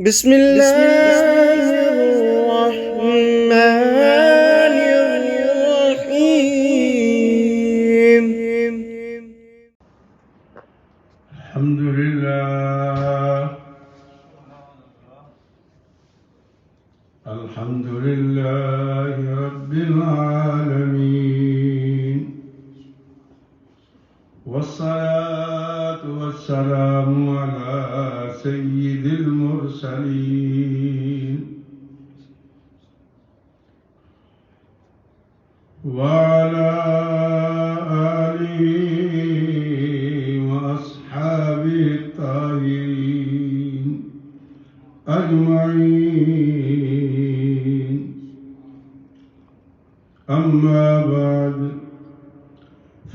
بسم الله الرحمن الرحيم. الحمد لله الحمد لله رب العالمين، والصلاة والسلام على سيد المرسلين وعلى آله وأصحابه الطاهرين أجمعين. أما بعد،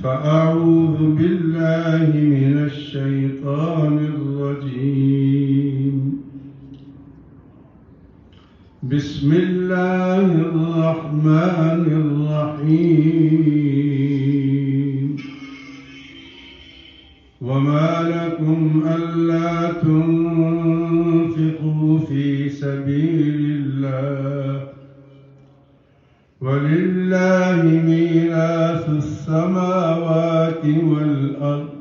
فأعوذ بالله من الشيطان الرجيم. بسم الله الرحمن الرحيم. وما لكم ألا تنفقوا في سبيل الله ولله ميراث السماوات والأرض،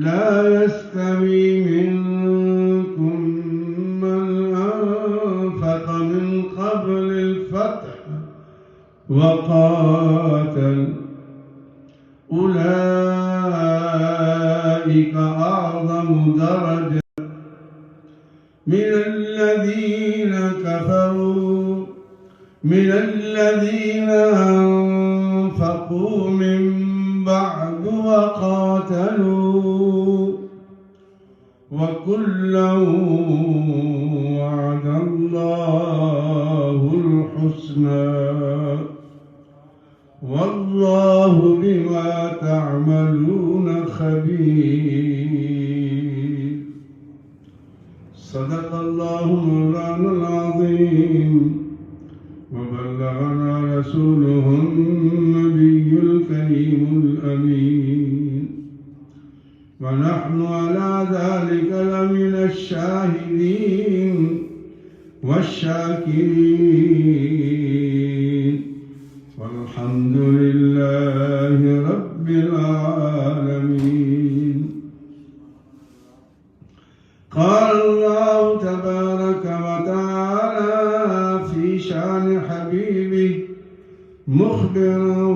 لا يستوي منكم من أنفق من قبل الفتح وقاتل، أولئك أعظم درجة من الذين أنفقوا من بعد وقاتلوا، وكلا وعد الله الحسنى، والله بما تعملون خبير. صدق الله مولانا العظيم، وبلغنا رسوله النبي الكريم الأمين، ونحن على ذلك لمن الشاهدين والشاكرين، والحمد لله رب العالمين. قال الله تبارك وتعالى في شان حبيبه مخبرا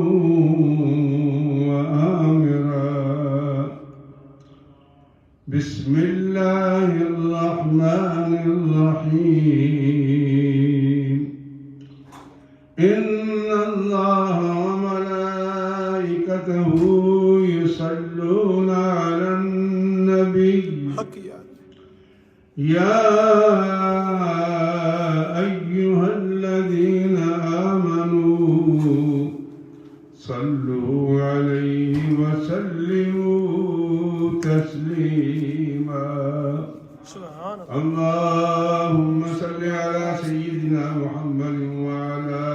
وآمرا: بسم الله الرحمن الرحيم. إن الله وملائكته يصلون على النبي يا أيها الذين آمنوا صلوا عليه وسلموا تسليما. اللهم صل على سيدنا محمد وعلى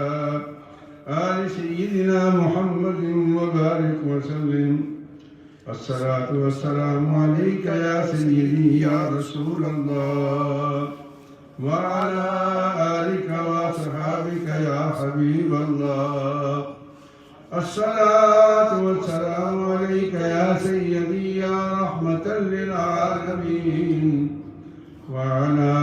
آل سيدنا محمد وبارك وسلم. الصلاة والسلام عليك يا سيدي يا رسول الله، وعلى آلك وأصحابك يا حبيب الله. الصلاة والسلام عليك يا سيدي يا رحمة للعالمين، وعلى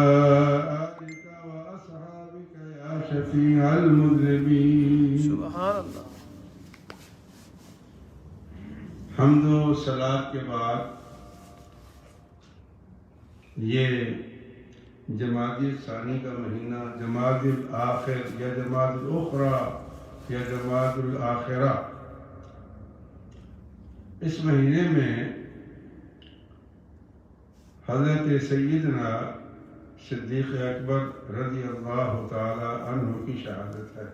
آلك وأصحابك يا شفيع المذنبين. سبحان اللہ. حمد و صلاۃ کے بعد یہ جمادی الثانی کا مہینہ، جمادی الآخر یا جمادی الاخرى یا جمادی الآخرہ، اس مہینے میں حضرت سیدنا صدیق اکبر رضی اللہ تعالی عنہ کی شہادت ہے.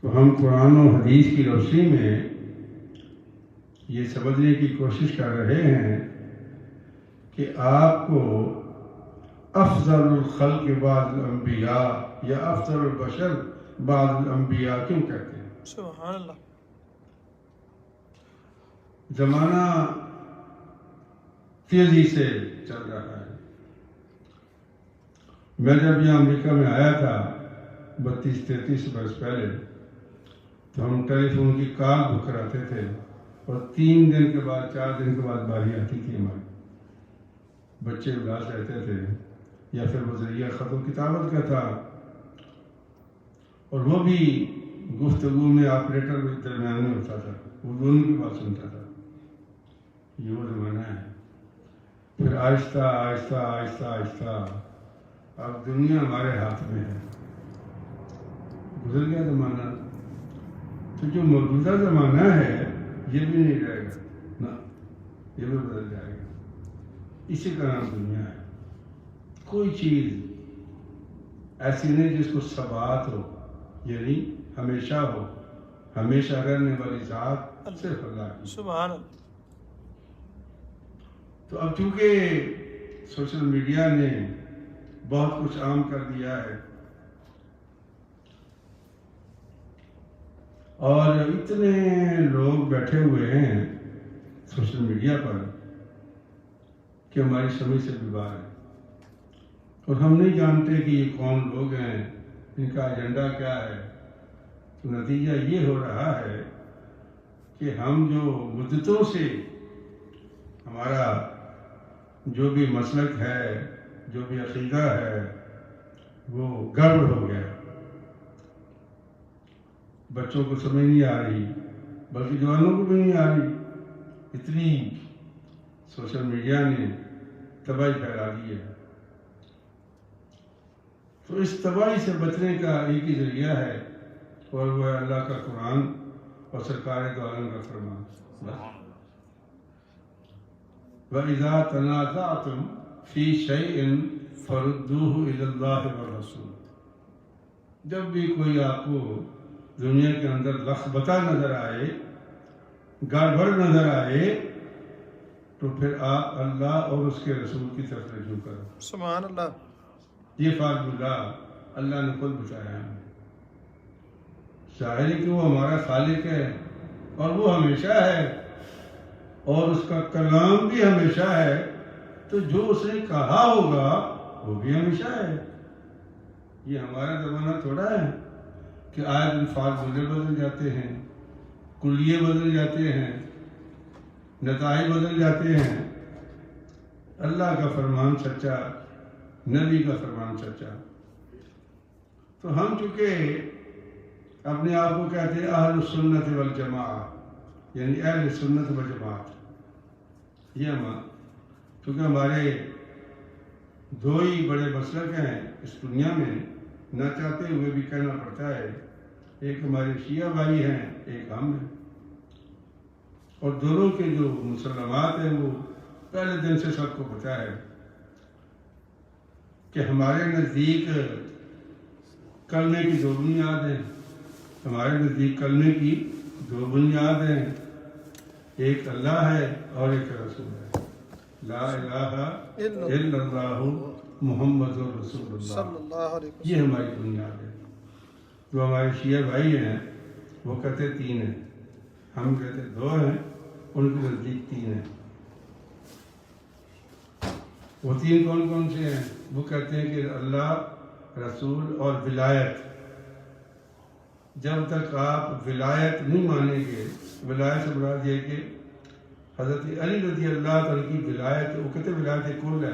تو ہم قرآن و حدیث کی روشنی میں یہ سمجھنے کی کوشش کر رہے ہیں کہ آپ کو افضل الخلق بعد الانبیاء یا افضل البشر بعد الانبیاء کیوں کہتے ہیں؟ سبحان اللہ. زمانہ تیزی سے چل رہا ہے۔ میں جب یہاں امریکہ میں آیا تھا 32-33 برس پہلے، تو ہم ٹیلی فون کی کال بک کراتے تھے اور 3 دن کے بعد 4 دن کے بعد باری آتی تھی ہماری۔ بچے اداس رہتے تھے یا پھر وہ ذریعہ خط و کتابت کا تھا، اور وہ بھی گفتگو میں آپریٹر کے درمیان میں ہوتا تھا، وہ دونوں کی بات سنتا تھا۔ یہ وہ زمانہ ہے۔ پھر آہستہ آہستہ آہستہ آہستہ اب دنیا ہمارے ہاتھ میں ہے، گزر گیا زمانہ۔ تو جو موجودہ زمانہ ہے یہ بھی نہیں رہے گا، نہ، یہ بھی بدل جائے گا۔ اسی طرح دنیا ہے، کوئی چیز ایسی نہیں جس کو ثبات ہو، یعنی ہمیشہ ہو، ہمیشہ رہنے والی ذات صرف اللہ کی۔ سبحان اللہ۔ تو اب چونکہ سوشل میڈیا نے بہت کچھ عام کر دیا ہے، اور اتنے لوگ بیٹھے ہوئے ہیں سوشل میڈیا پر کہ ہماری سمجھ سے بھی باہر ہے، اور ہم نہیں جانتے کہ یہ کون لوگ ہیں، ان کا ایجنڈا کیا ہے۔ تو نتیجہ یہ ہو رہا ہے کہ ہم جو مدتوں سے ہمارا جو بھی مسلک ہے، جو بھی عقیدہ ہے، وہ گڑبڑ ہو گیا۔ بچوں کو سمجھ نہیں آ رہی، بلکہ جوانوں کو بھی نہیں آ رہی۔ اتنی سوشل میڈیا نے تباہی پھیلا دی ہے۔ تو اس تباہی سے بچنے کا ایک ہی ذریعہ ہے، اور وہ ہے اللہ کا قرآن اور سرکار دو عالم کا فرمان۔ وَإِذَا تَنَازَعْتُمْ فِي شَيْءٍ فَرُدُّوهُ إِلَى اللَّهِ وَالرَّسُولِ۔ جب بھی کوئی آپ کو دنیا کے اندر لخبطہ نظر آئے، گڑبڑ نظر آئے، تو پھر آپ اللہ اور اس کے رسول کی طرف رجوع کرو۔ سبحان اللہ۔ یہ فارمولہ اللہ نے خود بتایا ہے۔ ظاہر ہے کہ وہ ہمارا خالق ہے، اور وہ ہمیشہ ہے، اور اس کا کلام بھی ہمیشہ ہے، تو جو اس نے کہا ہوگا وہ بھی ہمیشہ ہے۔ یہ ہمارا زمانہ تھوڑا ہے کہ آج فارمولے بدل جاتے ہیں، کلیے بدل جاتے ہیں، نتائج بدل جاتے ہیں۔ اللہ کا فرمان سچا، نبی کا فرمان سچا۔ تو ہم چونکہ اپنے آپ کو کہتے ہیں اہل السنت والجماعت، یعنی اہل سنت والجماعت، یہ کیونکہ ہمارے دو ہی بڑے مسلک ہیں اس دنیا میں، نہ چاہتے ہوئے بھی کہنا پڑتا ہے، ایک ہمارے شیعہ بھائی ہیں، ایک ہم ہیں، اور دونوں کے جو مسلمات ہیں وہ پہلے دن سے سب کو پتہ ہے کہ ہمارے نزدیک کلمے کی 2 بنیاد ہیں۔ ہمارے نزدیک کلمے کی 2 بنیاد ہیں، ایک اللہ ہے اور ایک رسول ہے، لا الہ الا اللہ محمد رسول اللہ صلی اللہ علیہ وسلم۔ یہ ہماری بنیاد ہے۔ جو ہمارے شیعہ بھائی ہیں وہ کہتے 3 ہیں، ہم کہتے 2 ہیں، ان کے نزدیک 3 ہیں۔ وہ 3 کون کون سے ہیں؟ وہ کہتے ہیں کہ اللہ، رسول اور ولایت۔ جب تک آپ ولایت نہیں مانیں گے، ولایت سے مراد یہ کہ حضرت علی رضی اللہ عنہ کی ولایت، وہ کہتے ولایت کل ہے،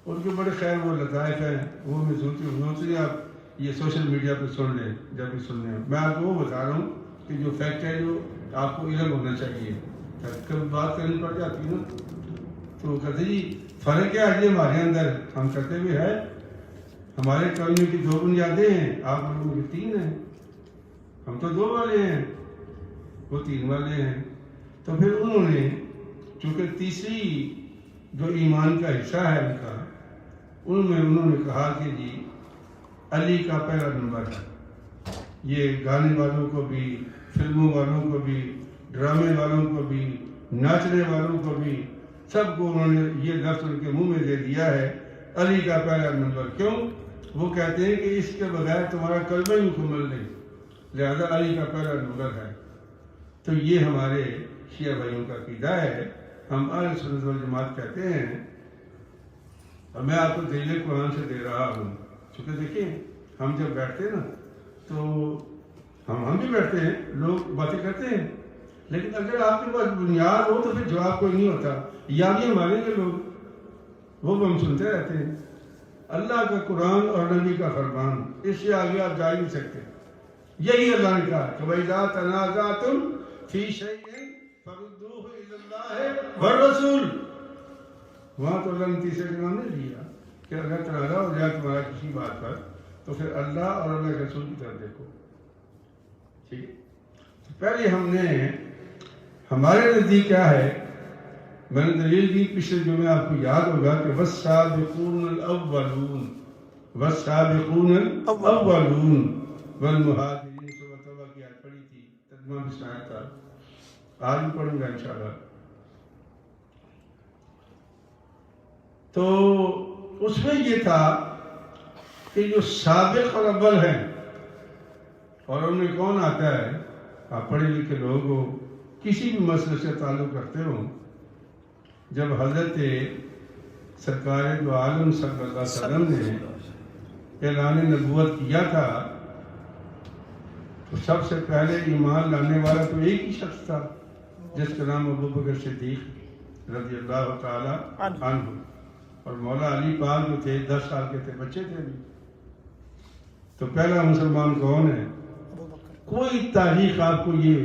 ان کے بڑے خیر وہ لطائف ہیں، وہ میں سوچتی آپ یہ سوشل میڈیا پہ سن لیں جب بھی سننے ہوں۔ میں آپ کو وہ بتا رہا ہوں کہ جو فیکٹ ہے، جو آپ کو علم ہونا چاہیے، کبھی بات کرنی پڑ جاتی ہے نا، تو کہتے جی فرق کیا ہے ہمارے اندر، ہم کرتے بھی ہے، ہمارے کلمے کی 2 بنیادیں ہیں، آپ لوگوں کی 3 ہیں، ہم تو 2 والے ہیں، وہ 3 والے ہیں۔ تو پھر انہوں نے چونکہ تیسری جو ایمان کا حصہ ہے ان کا، انہوں نے کہا کہ جی علی کا پہلا نمبر ہے۔ یہ گانے والوں کو بھی، فلموں والوں کو بھی، ڈرامے والوں کو بھی، ناچنے والوں کو بھی، سب کو انہوں نے یہ لفظ ان کے منہ میں دے دیا ہے، علی کا پہلا نمبر۔ کیوں؟ وہ کہتے ہیں کہ اس کے بغیر تمہارا کلمہ ہی مکمل نہیں، لہذا علی کا پہلا نمبر ہے۔ تو یہ ہمارے شیعہ بھائیوں کا عقیدہ ہے، ہم اہل سنت والجماعت کہتے ہیں، اور میں آپ کو دلیل قرآن سے دے رہا ہوں، چونکہ دیکھیں ہم جب بیٹھتے ہیں نا تو ہم بھی بیٹھتے ہیں، لوگ باتیں کرتے ہیں، لیکن اگر آپ کے پاس بنیاد ہو تو پھر جواب کوئی نہیں ہوتا، یا بھی ہمارے کے لوگ وہ ہم سنتے رہتے ہیں۔ اللہ کا قرآن اور نبی کا فرمان، اس سے آگے آپ جا ہی نہیں سکتے۔ یہی اللہ نے کہا کہ وَإِذَا تَنَازَعْتُمْ فِي شَيْءٍ فَرُدُّوهُ إِلَى اللَّهِ وَالرَّسُولِ۔ وہاں تو اللہ نے تیسرے کا نام نہیں لیا کہ اگر تنازع ہو جائے تمہارا کسی بات پر تو پھر اللہ اور اللہ کے رسول کی طرف دیکھو، ٹھیک ہے؟ تو پہلے ہم نے ہمارے نزدیک کیا ہے، میں نے دلیل دی پچھلے جمعے، آپ کو یاد ہوگا کہ وَالسَّابِقُونَ الْأَوَّلُونَ وَالسَّابِقُونَ الْأَوَّلُونَ وَالْمُهَاجِرِينَ، سورۃ توبہ کی آیت پڑھی تھی، ترجمہ بھی سنایا تھا، آج بھی پڑھوں گا انشاءاللہ۔ تو اس میں یہ تھا کہ جو سابق اور اول ہیں، اور ان میں کون آتا ہے، آپ پڑھے لکھے لوگ ہو، کسی بھی مسئلے سے تعلق رکھتے ہو، جب حضرت سرکار دو عالم صلی اللہ علیہ وسلم نے اعلان نبوت کیا تھا تو سب سے پہلے ایمان لانے والا تو ایک ہی شخص تھا جس کا نام ابوبکر صدیق رضی اللہ تعالی عنہ، اور مولا علی پاک جو تھے 10 سال کے تھے، بچے تھے ابھی۔ تو پہلا مسلمان کون ہے؟ کوئی تاریخ آپ کو یہ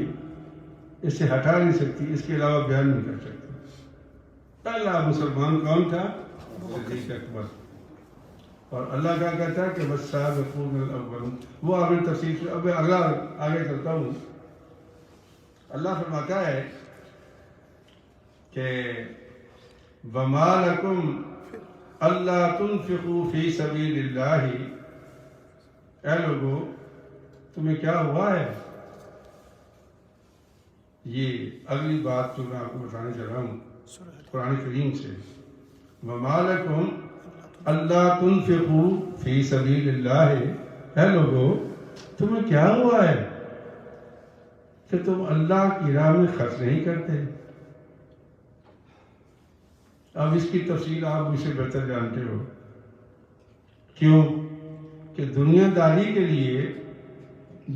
اس سے ہٹا نہیں سکتی، اس کے علاوہ بیان نہیں کر سکتی۔ پہلا مسلمان کون تھا؟ صدیق اکبر۔ اور اللہ کیا کہتا ہے کہ والسابقون الاولون، وہ آگے تفصیل سے اب آگے چلتا ہوں۔ اللہ فرماتا ہے کہ وَمَا لَكُمْ أَلَّا تُنْفِقُوا فِي سَبِيلِ اللَّهِ، اے لوگو تمہیں کیا ہوا ہے؟ یہ اگلی بات تو میں آپ کو بتانے چل رہا ہوں قرآن کریم سے۔ وَمَا لَكُمْ أَلَّا تُنْفِقُوا فِي سَبِيلِ اللَّهِ، اے لوگو تمہیں کیا ہوا ہے کہ تم اللہ کی راہ میں خرچ نہیں کرتے؟ اب اس کی تفصیل آپ مجھ سے بہتر جانتے ہو، کیوں کہ دنیا داری کے لیے،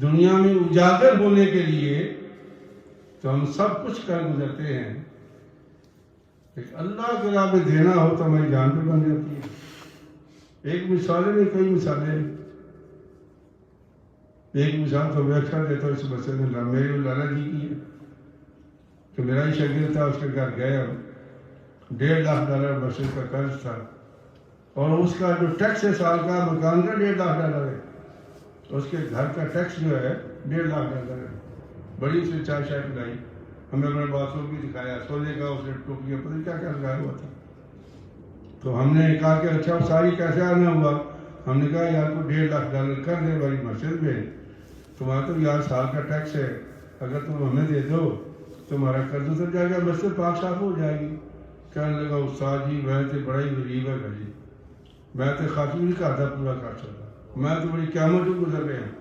دنیا میں اجاگر ہونے کے لیے تو ہم سب کچھ کر گزرتے ہیں، لیکن اللہ کے راہ میں دینا ہو تو ہماری جان پہ بن جاتی ہے۔ ایک مثالیں نہیں، کئی مثالیں۔ ایک مثال تو میں اکثر دیتا ہوں اس مسئلے میں، میرے لالا جی کی ہے کہ میرا ہی شاگرد تھا، اس کے گھر گیا، $1.5 لاکھ مسجد کا قرض تھا، اور اس کا جو ٹیکس ہے سال کا مکان کا $1.5 لاکھ ہے، اس کے گھر کا ٹیکس جو ہے $1.5 لاکھ ہے۔ بڑی اس نے چائے شائے پلائی، ہمیں اپنا باتھ روم بھی دکھایا، سونے کا اس نے ٹوپیاں پتہ نہیں کیا کیا لگایا ہوا تھا۔ تو ہم نے کہا کہ اچھا ساری کیسے آنا ہوا؟ ہم نے کہا یار کو $1.5 لاکھ کر دے بھائی مسجد میں، تمہارا تو یار سال کا ٹیکس ہے، اگر تم ہمیں دے دو تمہارا قرض اتر جائے گا، مسجد پاک صاف ہو جائے گی۔ کہنے لگا استاد جی میں تو بڑا ہی غریب ہے بھائی، میں تو خاطر نہیں کہا تھا پورا کر سکتا، میں تو بڑی قیامت جو گزر رہے ہیں۔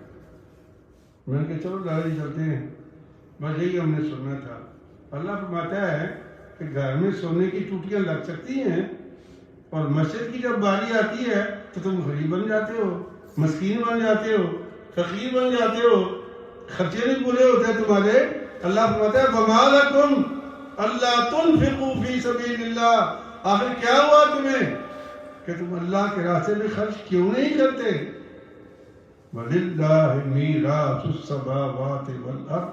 میں نے کہا چلو لالا جی چلتے ہیں، بس یہی ہم نے سننا تھا۔ اللہ فرماتا ہے کہ گھر میں سونے کی ٹوٹیاں لگ سکتی ہیں، اور مسجد کی جب باری آتی ہے تو تم غریب بن جاتے ہو، مسکین بن جاتے ہو، فقیر بن جاتے ہو، خرچے نہیں پورے ہوتے تمہارے۔ اللہ فرماتا ہے وَمَا لَكُمْ أَلَّا تُنْفِقُوا فِي سَبِيلِ اللَّهِ، آخر کیا ہوا تمہیں کہ تم اللہ کے راستے میں خرچ کیوں نہیں کرتے؟ وَلِلَّهِ مِيرَاثُ السَّمَاوَاتِ وَالْأَرْضِ،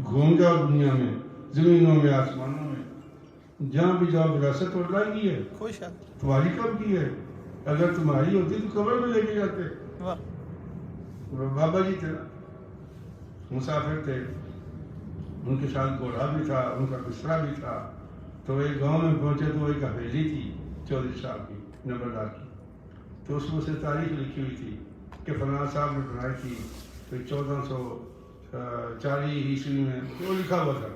گھوم جاؤ دنیا میں، زمینوں میں، آسمانوں میں، جہاں بھی جاؤ وراثت اور لائی کی ہے، تمہاری کب کی ہے؟ اگر تمہاری ہوتی تو قبر میں لے کے جاتے۔ بابا جی تھے، مسافر تھے، ان کے ساتھ گھوڑا بھی تھا، ان کا بستر بھی تھا، تو ایک گاؤں میں پہنچے تو ایک حویلی تھی 24 صاحب کی، نمبردار کی، تو اس میں سے تاریخ لکھی ہوئی تھی کہ فلاں صاحب نے بنائی تھی، تو 1440 عیسوی میں وہ لکھا ہوا تھا۔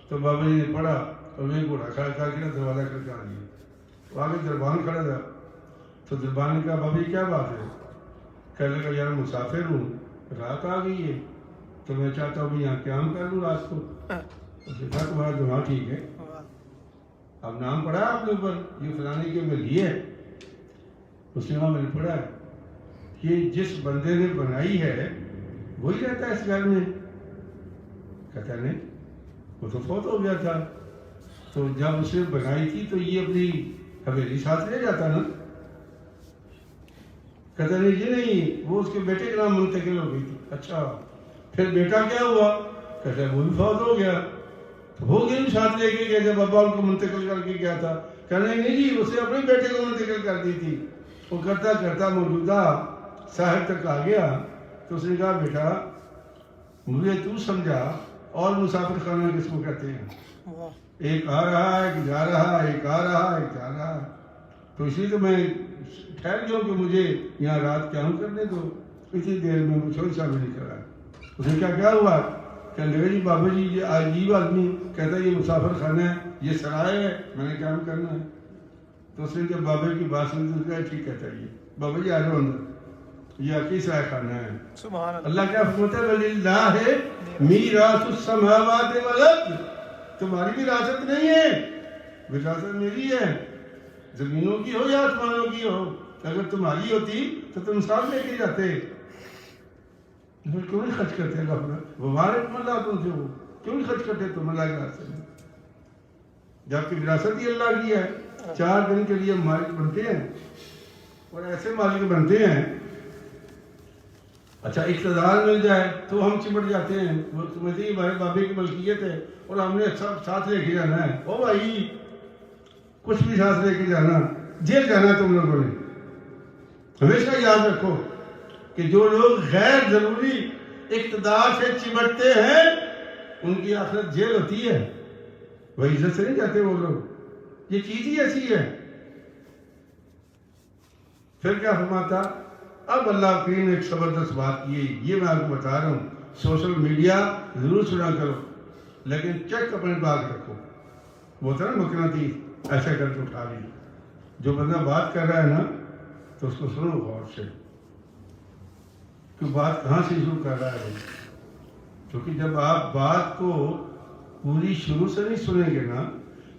تو بابا جی نے پڑھا اور وہ گھوڑا کھڑا کر کے دروازہ کر کے آ گیا، وہ آگے دربان کھڑا تھا، تو دربان نے کہا بابا جی کیا بات ہے؟ کہنے لگا یار مسافر ہوں، رات آ گئی ہے تو میں چاہتا ہوں کہ یہاں قیام کر لوں رات کو۔ اس نے کہا تمہارا دماغ ٹھیک ہے، اب نام پڑھا آپ نے اوپر یہ فلانے کے اوپر لیے ہے؟ اس نے کہا میں نے پڑھا ہے کہ جس بندے نے بنائی ہے وہی رہتا ہے اس گھر میں. کہتا نہیں وہ تو فوت ہو گیا تھا, تو جب اسے بنائی تھی تو یہ اپنی حویلی ساتھ لے جاتا نا. کہتا نہیں جی نہیں, وہ اس کے بیٹے کے نام منتقل ہو گئی تھی. اچھا پھر بیٹا کیا ہوا؟ کہتا ہے وہ بھی فوت ہو گیا. تو وہ بھی ساتھ لے کے گیا جب ابا ان کو منتقل کر کے گیا تھا. کہنا نہیں جی اسے اپنے بیٹے کو منتقل کر دی تھی. وہ کرتا کرتا موجودہ صاحب تک آ گیا تو اس نے کہا بیٹا مجھے تو سمجھا اور مسافر خانہ کس کو کہتے ہیں؟ ایک آ رہا ہے ایک جا رہا ہے, ایک آ رہا ہے ایک جا رہا ہے. تو اسی لیے میں ٹھہر گیا کہ مجھے یہاں رات قیام کرنے دو. اتنی دیر میں وہ چھوٹا سا بھی نہیں کرا. اس نے کیا ہوا؟ کہنے لگا جی بابا جی یہ عجیب آدمی کہتا ہے یہ مسافر خانہ ہے, یہ سرائے ہے, میں نے قیام کرنا ہے. تو اس نے جب بابا کی بات سنی ٹھیک کہتا ہے بابا جی آ جاؤ اندر, یہ عقی سرائے خانہ ہے. سبحان اللہ کیا فرماتا ہے وَلِلَّهِ مِيرَاثُ السَّمَاوَاتِ وَالْأَرْضِ, تمہاری بھی وراثت نہیں ہے, وراثت میری ہے, زمینوں کی ہو یا آسمانوں کی ہو. اگر تمہاری ہوتی تو تم ساتھ لے کے جاتے. پھر کیوں نہیں خرچ کرتے اللہ وبارک اللہ تم سے, وہ کیوں نہیں خرچ کرتے تم اللہ کے راستے میں, جبکہ وراثت ہی اللہ کی ہے. 4 دن کے لیے مالک بنتے ہیں اور ایسے مالک بنتے ہیں. اچھا اقتدار مل جائے تو ہم چمٹ جاتے ہیں, وہ سمجھتے ہیں ہمارے بابے کی ملکیت ہے اور ہم نے سب ساتھ لے کے جانا ہے. او بھائی کچھ بھی ساتھ لے کے جانا, جیل جانا تم لوگوں نے. ہمیشہ یاد رکھو کہ جو لوگ غیر ضروری اقتدار سے چمٹتے ہیں ان کی آخرت جیل ہوتی ہے, وہ عزت سے نہیں جاتے وہ لوگ. یہ چیز ہی ایسی ہے. پھر کیا فرماتا؟ اب اللہ کریم نے ایک زبردست بات کی, یہ میں آپ کو بتا رہا ہوں. سوشل میڈیا ضرور سنا کرو لیکن چیک اپنے پاس رکھو. وہ ہوتا ہے نا مقناطیس, ایسا کر کے اٹھا لی. جو بندہ بات کر رہا ہے نا تو اس کو سنو غور سے کہ بات کہاں سے شروع کر رہا ہے. کیونکہ جب آپ بات کو پوری شروع سے نہیں سنیں گے نا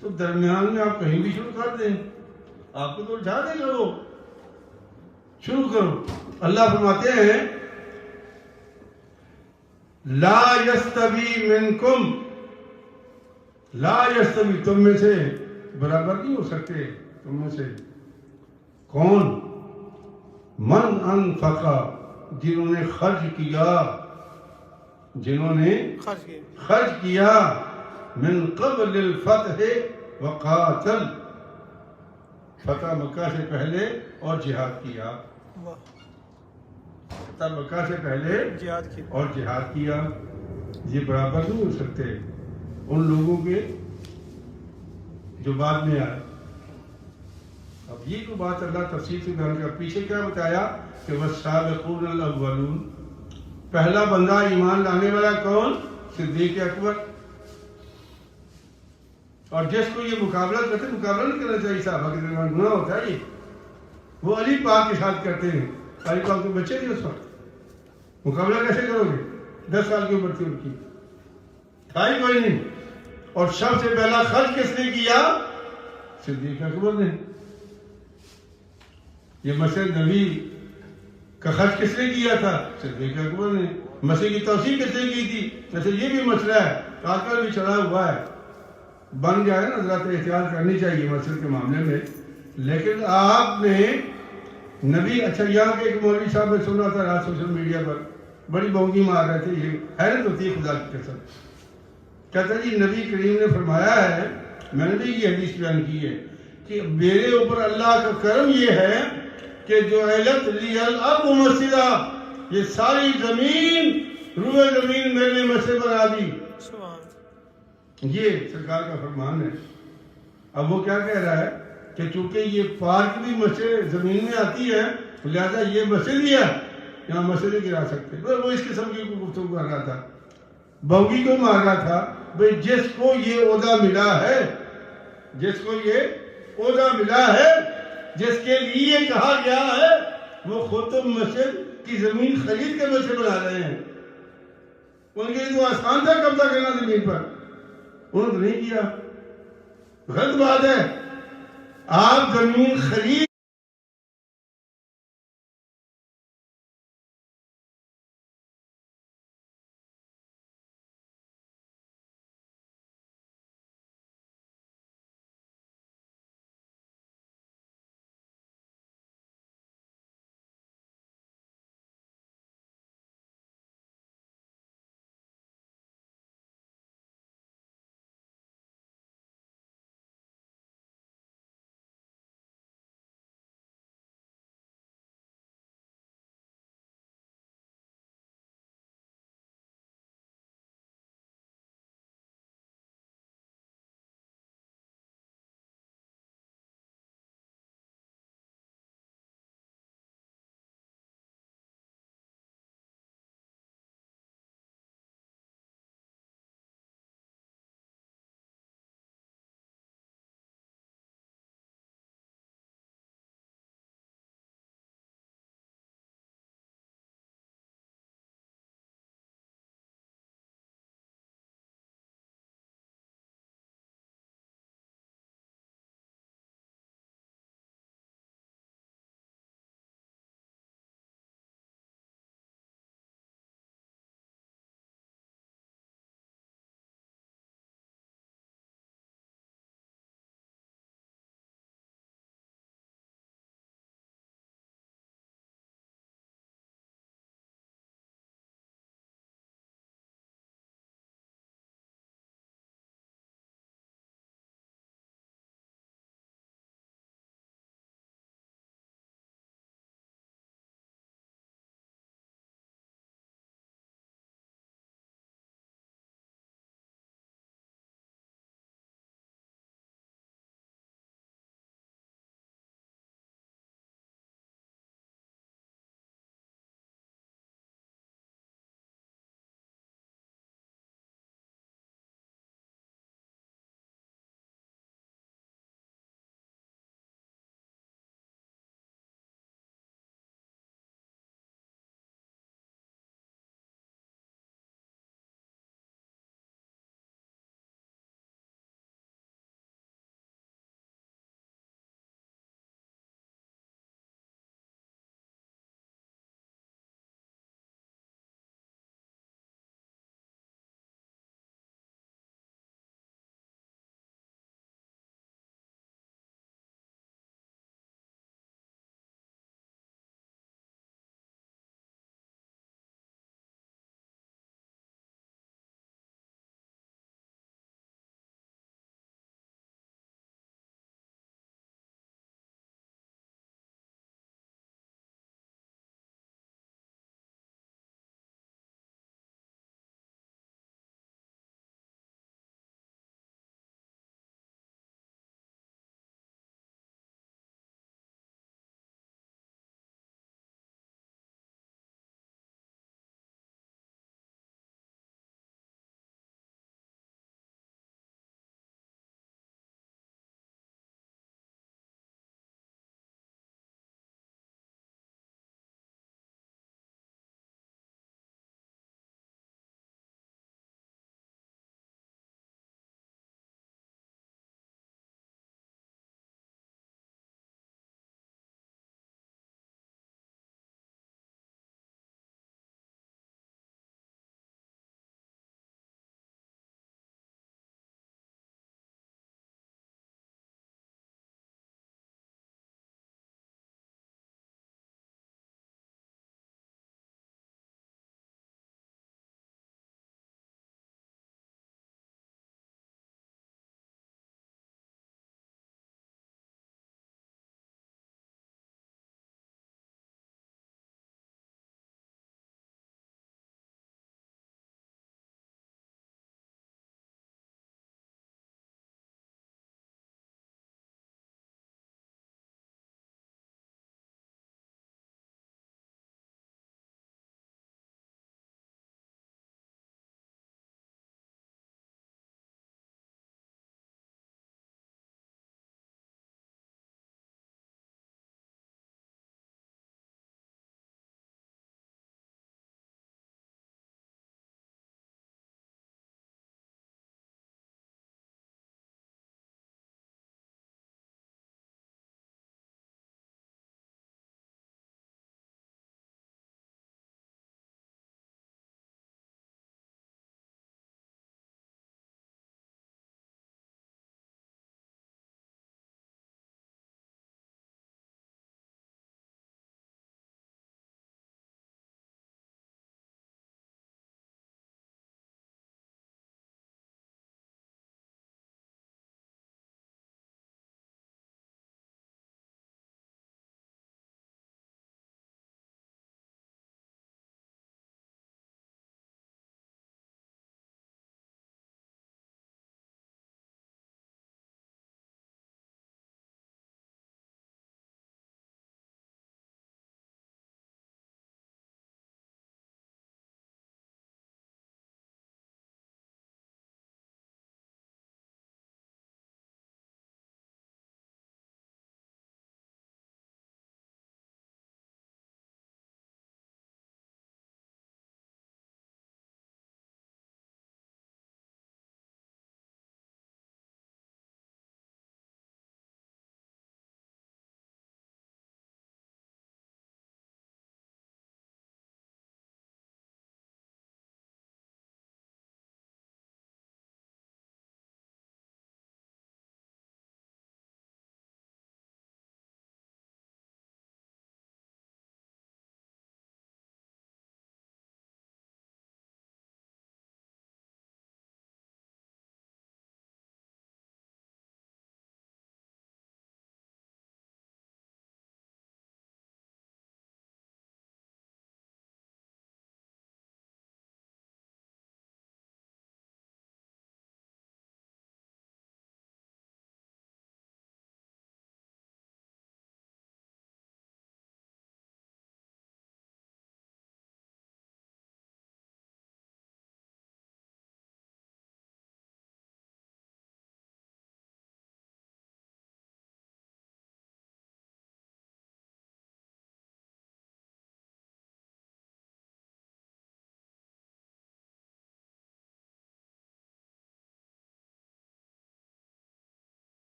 تو درمیان میں آپ کہیں بھی شروع کر دیں, آپ کو تو اٹھا دے گا وہ. شروع کرو. اللہ فرماتے ہیں لا یستوی منکم, لا یستوی, تم میں سے برابر نہیں ہو سکتے. تم میں سے کون؟ من انفقا, جنہوں نے خرچ کیا, جنہوں نے خرچ کیا, من قبل الفتح وقاتل, فتح مکہ سے پہلے اور جہاد کیا. فتح مکہ سے پہلے اور جہاد کیا. یہ برابر نہیں ہو سکتے ان لوگوں کے جو بعد میں آئے. اب یہ کو بات اللہ تفصیل سے بیان کر. پیچھے کیا بتایا کہ والسابقون الاولون, پہلا بندہ ایمان لانے والا کون؟ صدیق اکبر. اور جس کو یہ مقابلہ کرتے, مقابلہ نہیں کرنا چاہیے, صحابہ کے درمیان گناہ ہوتا ہے یہ. وہ علی پاک کے ساتھ کرتے ہیں, علی پاک کے بچے نہیں اس وقت, مقابلہ کیسے کرو گے؟ 10 سال کی عمر تھی ان کی, تھا ہی کوئی نہیں. اور سب سے پہلا خرچ کس نے کیا؟ صدیق اکبر نے. یہ مسجد نبی کا خرچ کس نے کیا تھا؟ صدیق اکبر نے. مسجد کی توسیع کس نے کی تھی؟ جیسے یہ بھی مسئلہ ہے, آج کل بھی چڑھا ہوا ہے, بن جائے نا, ذرا احتیاط کرنی چاہیے مسجد کے معاملے میں. لیکن آپ نے نبی, اچھا یہاں کے ایک مولوی صاحب نے سنا تھا رات سوشل میڈیا پر, بڑی بونگی مار رہے تھے, یہ حیرت ہوتی ہے خدا کی قسم. کہتا جی نبی کریم نے فرمایا ہے, میں نے بھی یہ حدیث بیان کی ہے کہ میرے اوپر اللہ کا کرم یہ ہے کہ جو علت لی الارض مسجدہ, یہ ساری زمین, روئے زمین میرے لیے مسجد بنا دی. یہ سرکار کا فرمان ہے. اب وہ کیا کہہ رہا ہے کہ چونکہ یہ پارک بھی مسجد زمین میں آتی ہے لہذا یہ مسجد ہی ہے, یہاں مسجد ہی گرا سکتے. وہ اس قسم کی گفتگو کر رہا تھا, بوگی کو مار رہا تھا. بھئی جس کو یہ عہدہ ملا ہے, جس کو یہ عہدہ ملا ہے, جس کے لیے کہا گیا ہے, وہ خود تو مسجد کی زمین خرید کے مسجد بنا رہے ہیں. ان کے لیے تو آسان تھا قبضہ کرنا زمین پر, انہوں نے نہیں کیا. غلط بات ہے. آپ زمین خرید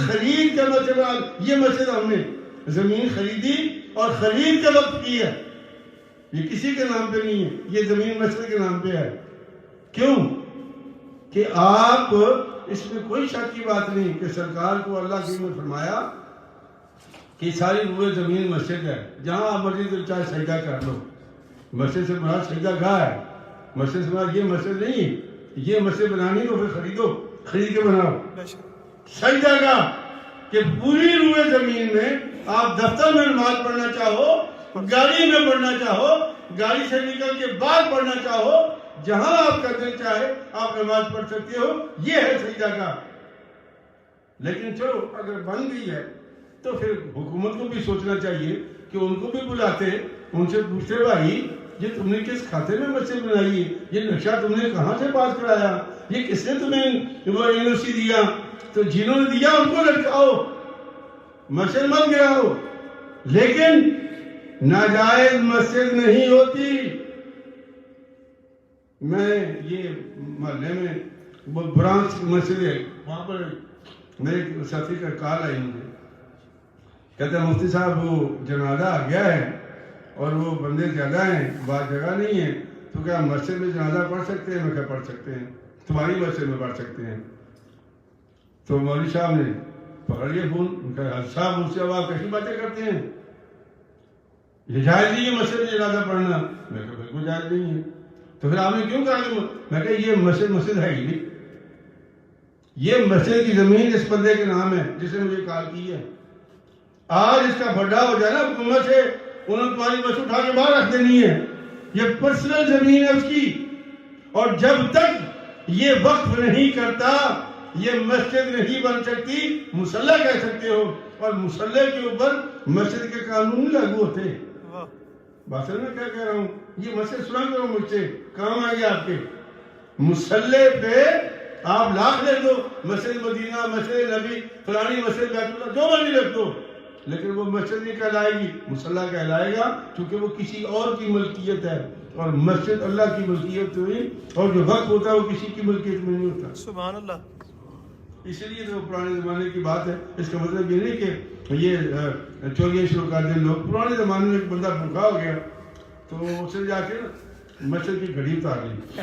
خرید کا مسجد بنا. یہ مسجد ہم نے زمین خریدی اور خرید کے وقت کی ہے. یہ کسی کے نام پہ نہیں ہے, یہ زمین مسجد کے نام پہ ہے. کیوں کہ آپ اس میں کوئی شک کی بات نہیں کہ سرکار کو اللہ کی نے فرمایا کہ ساری روئے زمین مسجد ہے, جہاں آپ مرضی تو چاہے سجدہ کر لو. مسجد سے مراد سجدہ گاہ ہے. مسجد سے مراد یہ مسجد نہیں ہے. یہ مسجد بنانی تو پھر خریدو, خرید کے بناؤ. سجدہ گاہ کہ پوری روئے زمین میں آپ دفتر میں نماز پڑھنا چاہو, گاڑی میں پڑھنا چاہو, گاڑی سے نکل کے بعد پڑھنا چاہو, جہاں آپ کا دل چاہے آپ نماز پڑھ سکتے ہو. یہ ہے سجدہ گاہ. لیکن چلو اگر بن گئی ہے تو پھر حکومت کو بھی سوچنا چاہیے کہ ان کو بھی بلاتے, ان سے پوچھتے بھائی یہ تم نے کس کھاتے میں مسجد بنائی ہے, یہ نقشہ تم نے کہاں سے پاس کرایا, یہ کس نے تمہیں وہ یونیورسٹی دیا, تو جنہوں نے دیا ان کو لٹکاؤ, مسجد مت گراؤ. لیکن ناجائز مسجد نہیں ہوتی. میں یہ محلے میں وہ برانچ مسجد ہے, وہاں پر میرے ساتھی کا کال آئی مجھے, کہتے ہیں مفتی صاحب وہ جنازہ آ گیا ہے اور وہ بندے زیادہ ہیں, بات جگہ نہیں ہے, تو کیا مسجد میں جنازہ پڑھ سکتے ہیں؟ میں کہا پڑھ سکتے ہیں, تمہاری مسجد میں پڑھ سکتے ہیں. تو مولوی صاحب نے پکڑ لیا فون, کہا صاحب مجھ سے اب آپ کیسی باتیں کرتے ہیں, یہ جائز نہیں ہے مسجد میں جنازہ پڑھنا. میں کہا بالکل جائز نہیں ہے. تو پھر آپ نے کیوں کہا؟ میں کہا یہ مسجد ہے ہی نہیں, یہ مسجد کی زمین اس بندے کے نام ہے جس نے مجھے کال کی ہے. آج اس کا بڑا ہو جائے نا حکومت سے, انہوں نے تمہاری مسجد اٹھا کے باہر رکھ دینی ہے. یہ پرسنل زمین ہے اس کی, اور جب تک یہ وقف نہیں کرتا یہ مسجد نہیں بن سکتی. مصلی کہہ سکتے ہو, اور مصلی کے اوپر مسجد کے قانون نہیں لاگو ہوتے. بات میں کیا کہہ رہا ہوں, یہ مسجد سنا کرو مجھ سے, کام آ گیا آپ کے. مصلی پہ آپ لاکھ لے دو, مسجد مدینہ, مسجد نبی, فلانی مسجد بیت اللہ, جو مرضی رکھ دو, لیکن وہ مسجد نہیں کہلائے گی, مصلی کہلائے گا, کیونکہ وہ کسی اور کی ملکیت ہے. اور مسجد اللہ کی ملکیت ہوئی, اور جو وقت ہوتا ہے وہ کسی کی ملکیت میں نہیں ہوتا. سبحان اللہ. اس لیے تو پرانے زمانے کی بات ہے. اس کا مطلب یہ نہیں کہ یہ چوریاں شروع کر دیں لوگ. پرانے زمانے میں ایک بندہ بھوکا ہو گیا تو اسے جا کے مسجد کی گھڑی اتار لی.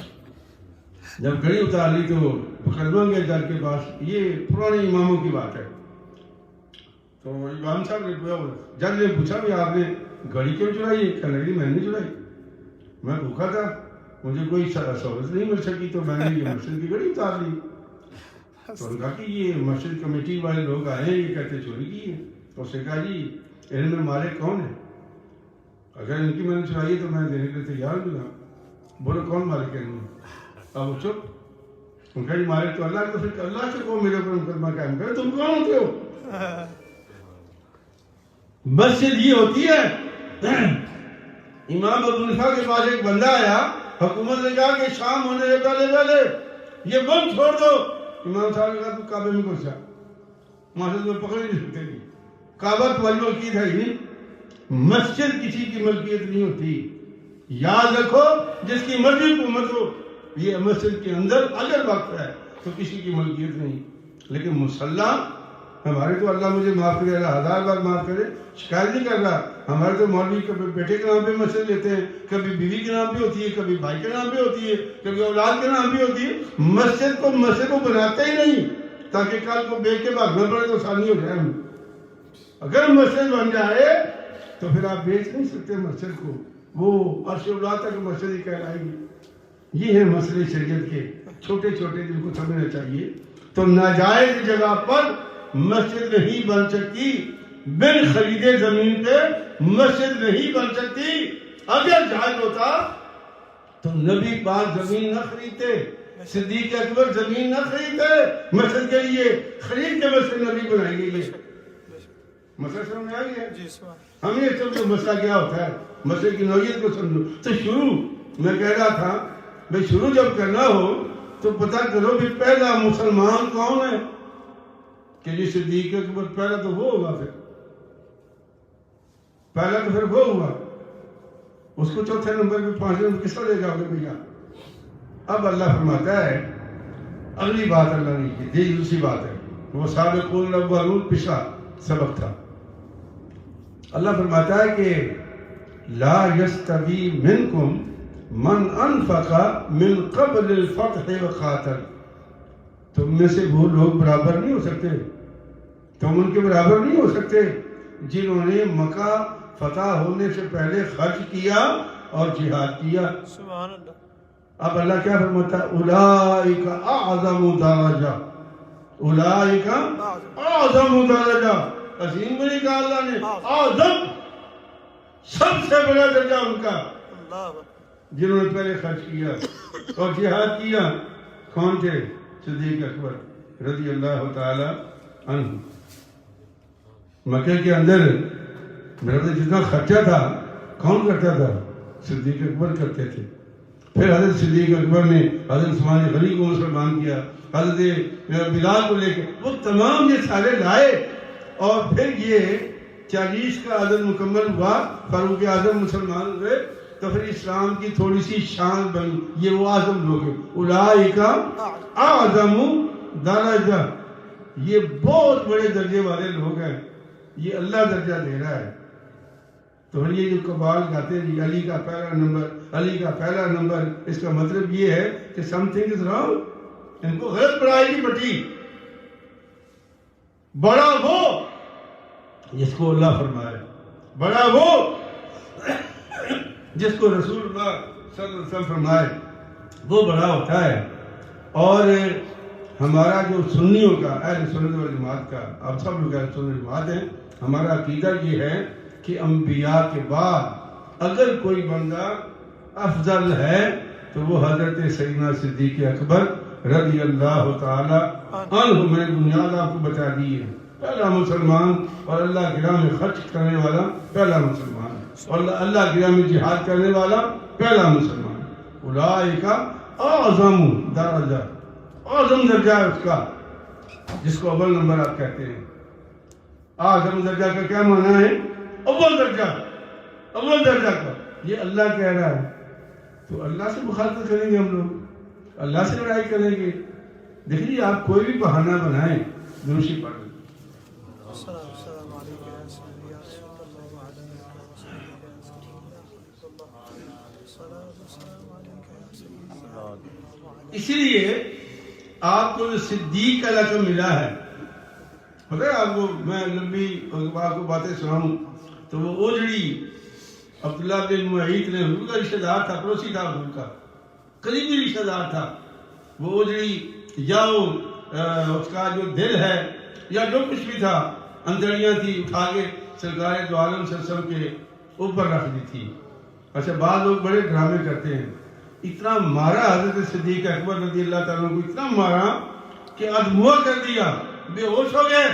جب گھڑی اتار لی تو مقدمہ گیا جج کے پاس. یہ پرانے اماموں کی بات ہے. تو امام صاحب نے جج نے پوچھا بھی آپ نے گھڑی کیوں چلائی ہے؟ کہنے لگی میں نے چلائی, میں بھوکا تھا, مجھے کوئی سہولت نہیں مل سکی تو میں نے یہ مسجد کی گھڑی اتار لی. تو انہوں نے کہا کہ یہ مسجد کمیٹی والے لوگ آئے ہیں, یہ کہتے چوری کی ہے. تو اس نے کہا جی ان میں مالک کون ہے؟ اگر ان کی میں نے چلائی ہے تو میں دینے کے لیے تیار ہوں. بولو کون مالک ہے ان میں؟ اب وہ چپ. ان کا جی مالک تو اللہ ہے. تو پھر اللہ سے کو میرے اوپر مقدمہ قائم کرے, تم کون ہوتے ہو؟ مسجد یہ ہوتی ہے. امام ابو حنیفہ کے پاس ایک بندہ آیا, حکومت نے کہا کہ شام ہونے سے پہلے یہ بند چھوڑ دو. امام صاحب نے کہا تو کعبے میں گھس جا, مسجد میں پکڑ نہیں سکتے گی, کعبہ تمہاری ملکیت ہے ہی نہیں. مسجد کسی کی ملکیت نہیں ہوتی. یاد رکھو جس کی مرضی حکومت ہو, یہ مسجد کے اندر اگر وقت ہے تو کسی کی ملکیت نہیں. لیکن مصلی ہمارے تو اللہ مجھے معاف کرے, اللہ ہزار بار معاف کرے, شکایت نہیں کر رہا. ہمارے تو مولوی کبھی بیٹے کے نام پہ مسجد لیتے ہیں, کبھی بیوی کے نام پہ ہوتی ہے, کبھی بھائی کے نام پہ ہوتی ہے, کبھی اولاد کے نام پہ ہوتی ہے. مسجد کو بناتے ہی نہیں تاکہ کل کو بیچ کے بھاگنا پڑے تو آسانی ہو جائے. اگر مسجد بن جائے تو پھر آپ بیچ نہیں سکتے مسجد کو, وہ عرش اولاد تک مسجد ہی کہلائے گی. یہ ہے مسئلے شریعت کے چھوٹے چھوٹے جن کو سمجھنا چاہیے. تو ناجائز جگہ پر مسجد نہیں بن سکتی, بن خریدے زمین پہ مسجد نہیں بن سکتی. اگر جائز ہوتا تو نبی پاک زمین نہ خریدتے, صدیق اکبر زمین نہ خریدتے مسجد کے لیے. خرید کے مسجد نبی بنائی گئی ہے. مسئلہ سمجھ میں آ گیا؟ ہم نے سب جو مسئلہ کیا ہوتا ہے, مسئلے کی نوعیت کو سمجھو. تو شروع میں کہہ رہا تھا بھئی شروع جب کرنا ہو تو پتہ کرو بھی پہلا مسلمان کون ہے, کہ جی صدیق اکبر پہلا تو وہ ہوگا, پہلا تو پھر وہ ہوگا, اس کو چوتھے نمبر پہ پانچویں نمبر کس طرح لے جاؤ گے بھیا؟ اب اللہ فرماتا ہے اگلی بات اللہ نے کی, یہ دوسری بات ہے. وہ سابقون الاولون پچھلا سبق تھا. اللہ فرماتا ہے کہ لا یستوی منکم من انفق من قبل الفتح وقاتل. تم میں سے وہ لوگ برابر نہیں ہو سکتے, تم ان کے برابر نہیں ہو سکتے جنہوں نے مکہ فتح ہونے سے پہلے خرچ کیا اور جہاد کیا. سبحان اللہ. اب اللہ کیا فرماتا ہے؟ اولئک اعظم درجہ, اولئک اعظم درجہ. عظیم بھی نہیں کہا اللہ نے, اعظم, سب سے بڑا درجہ ان کا جنہوں نے پہلے خرچ کیا اور جہاد کیا. کون تھے؟ صدیق اکبر رضی اللہ تعالی عنہ. مکہ کے اندر میرا جتنا خرچہ تھا کون کرتا تھا؟ صدیق اکبر کرتے تھے. پھر حضرت صدیق اکبر نے حضرت عثمان غنی کو مسلمان کیا, حضرت بلال کو لے کے وہ تمام یہ سارے لائے, اور پھر یہ 40 کا عدد مکمل ہوا, فاروق اعظم مسلمان ہوئے, تو پھر اسلام کی تھوڑی سی شان بنی. یہ وہ اعظم لوگ ہیں, اولئک اعظم درجہ, یہ بہت بڑے درجے والے لوگ ہیں, یہ اللہ درجہ دے رہا ہے. تو پھر یہ جو قبال گاتے ہیں علی کا پہلا نمبر, علی کا پہلا نمبر, اس کا مطلب یہ ہے کہ سم تھنگ از رانگ, ان کو غلط بڑائی کی پٹی. بڑا وہ جس کو اللہ فرمائے, بڑا وہ جس کو رسول اللہ صلی اللہ علیہ وسلم فرمائے, وہ بڑا ہوتا ہے. اور ہمارا جو سنیوں کا, اہل سنت والجماعت کا, آپ سب لوگ اہل سنت والجماعت ہیں, ہمارا عقیدہ یہ ہے کہ انبیاء کے بعد اگر کوئی بندہ افضل ہے تو وہ حضرت سیدنا صدیق اکبر رضی اللہ تعالی عنہ. میں نے بنیاد آپ کو بتا دی ہے, پہلا مسلمان اور اللہ کی راہ میں خرچ کرنے والا پہلا مسلمان, اور اللہ کی راہ میں جہاد کرنے والا پہلا مسلمان. اولئک اعظم درجہ, اعظم درجہ ہے اس کا جس کو اول نمبر آپ کہتے ہیں. اعظم درجہ کا کیا معنی ہے؟ اول درجہ, اول درجہ کا. یہ اللہ کہہ رہا ہے تو اللہ سے مخالفت کریں گے ہم لوگ, اللہ سے لڑائی کریں گے. دیکھیے آپ کوئی بھی بہانہ بنائیں, درشی پڑھ لیں. السلام علیکم یا سیدی یا رسول اللہ علیہ وسلم. اسی لیے آپ کو جو صدیق کا لقب ملا ہے, پتہ ہے آپ کو, میں لمبی آپ کو باتیں سناؤں تو وہ اوجڑی عبداللہ بن معیط نے, حضور کا رشتہ دار تھا, پڑوسی تھا حضور کا, قریبی رشتہ دار تھا. وہ اوجڑی یا اس کا جو دل ہے یا جو کچھ بھی تھا, اندڑیاں تھی, اٹھا کے سرکار دو عالم صلی اللہ علیہ وسلم کے اوپر رکھ دی تھی. اچھا, بعض لوگ بڑے ڈرامے کرتے ہیں. اتنا مارا حضرت صدیق اکبر رضی اللہ تعالیٰ کو, اتنا مارا کہ ادموا کر دیا, بے ہوش ہو گئے.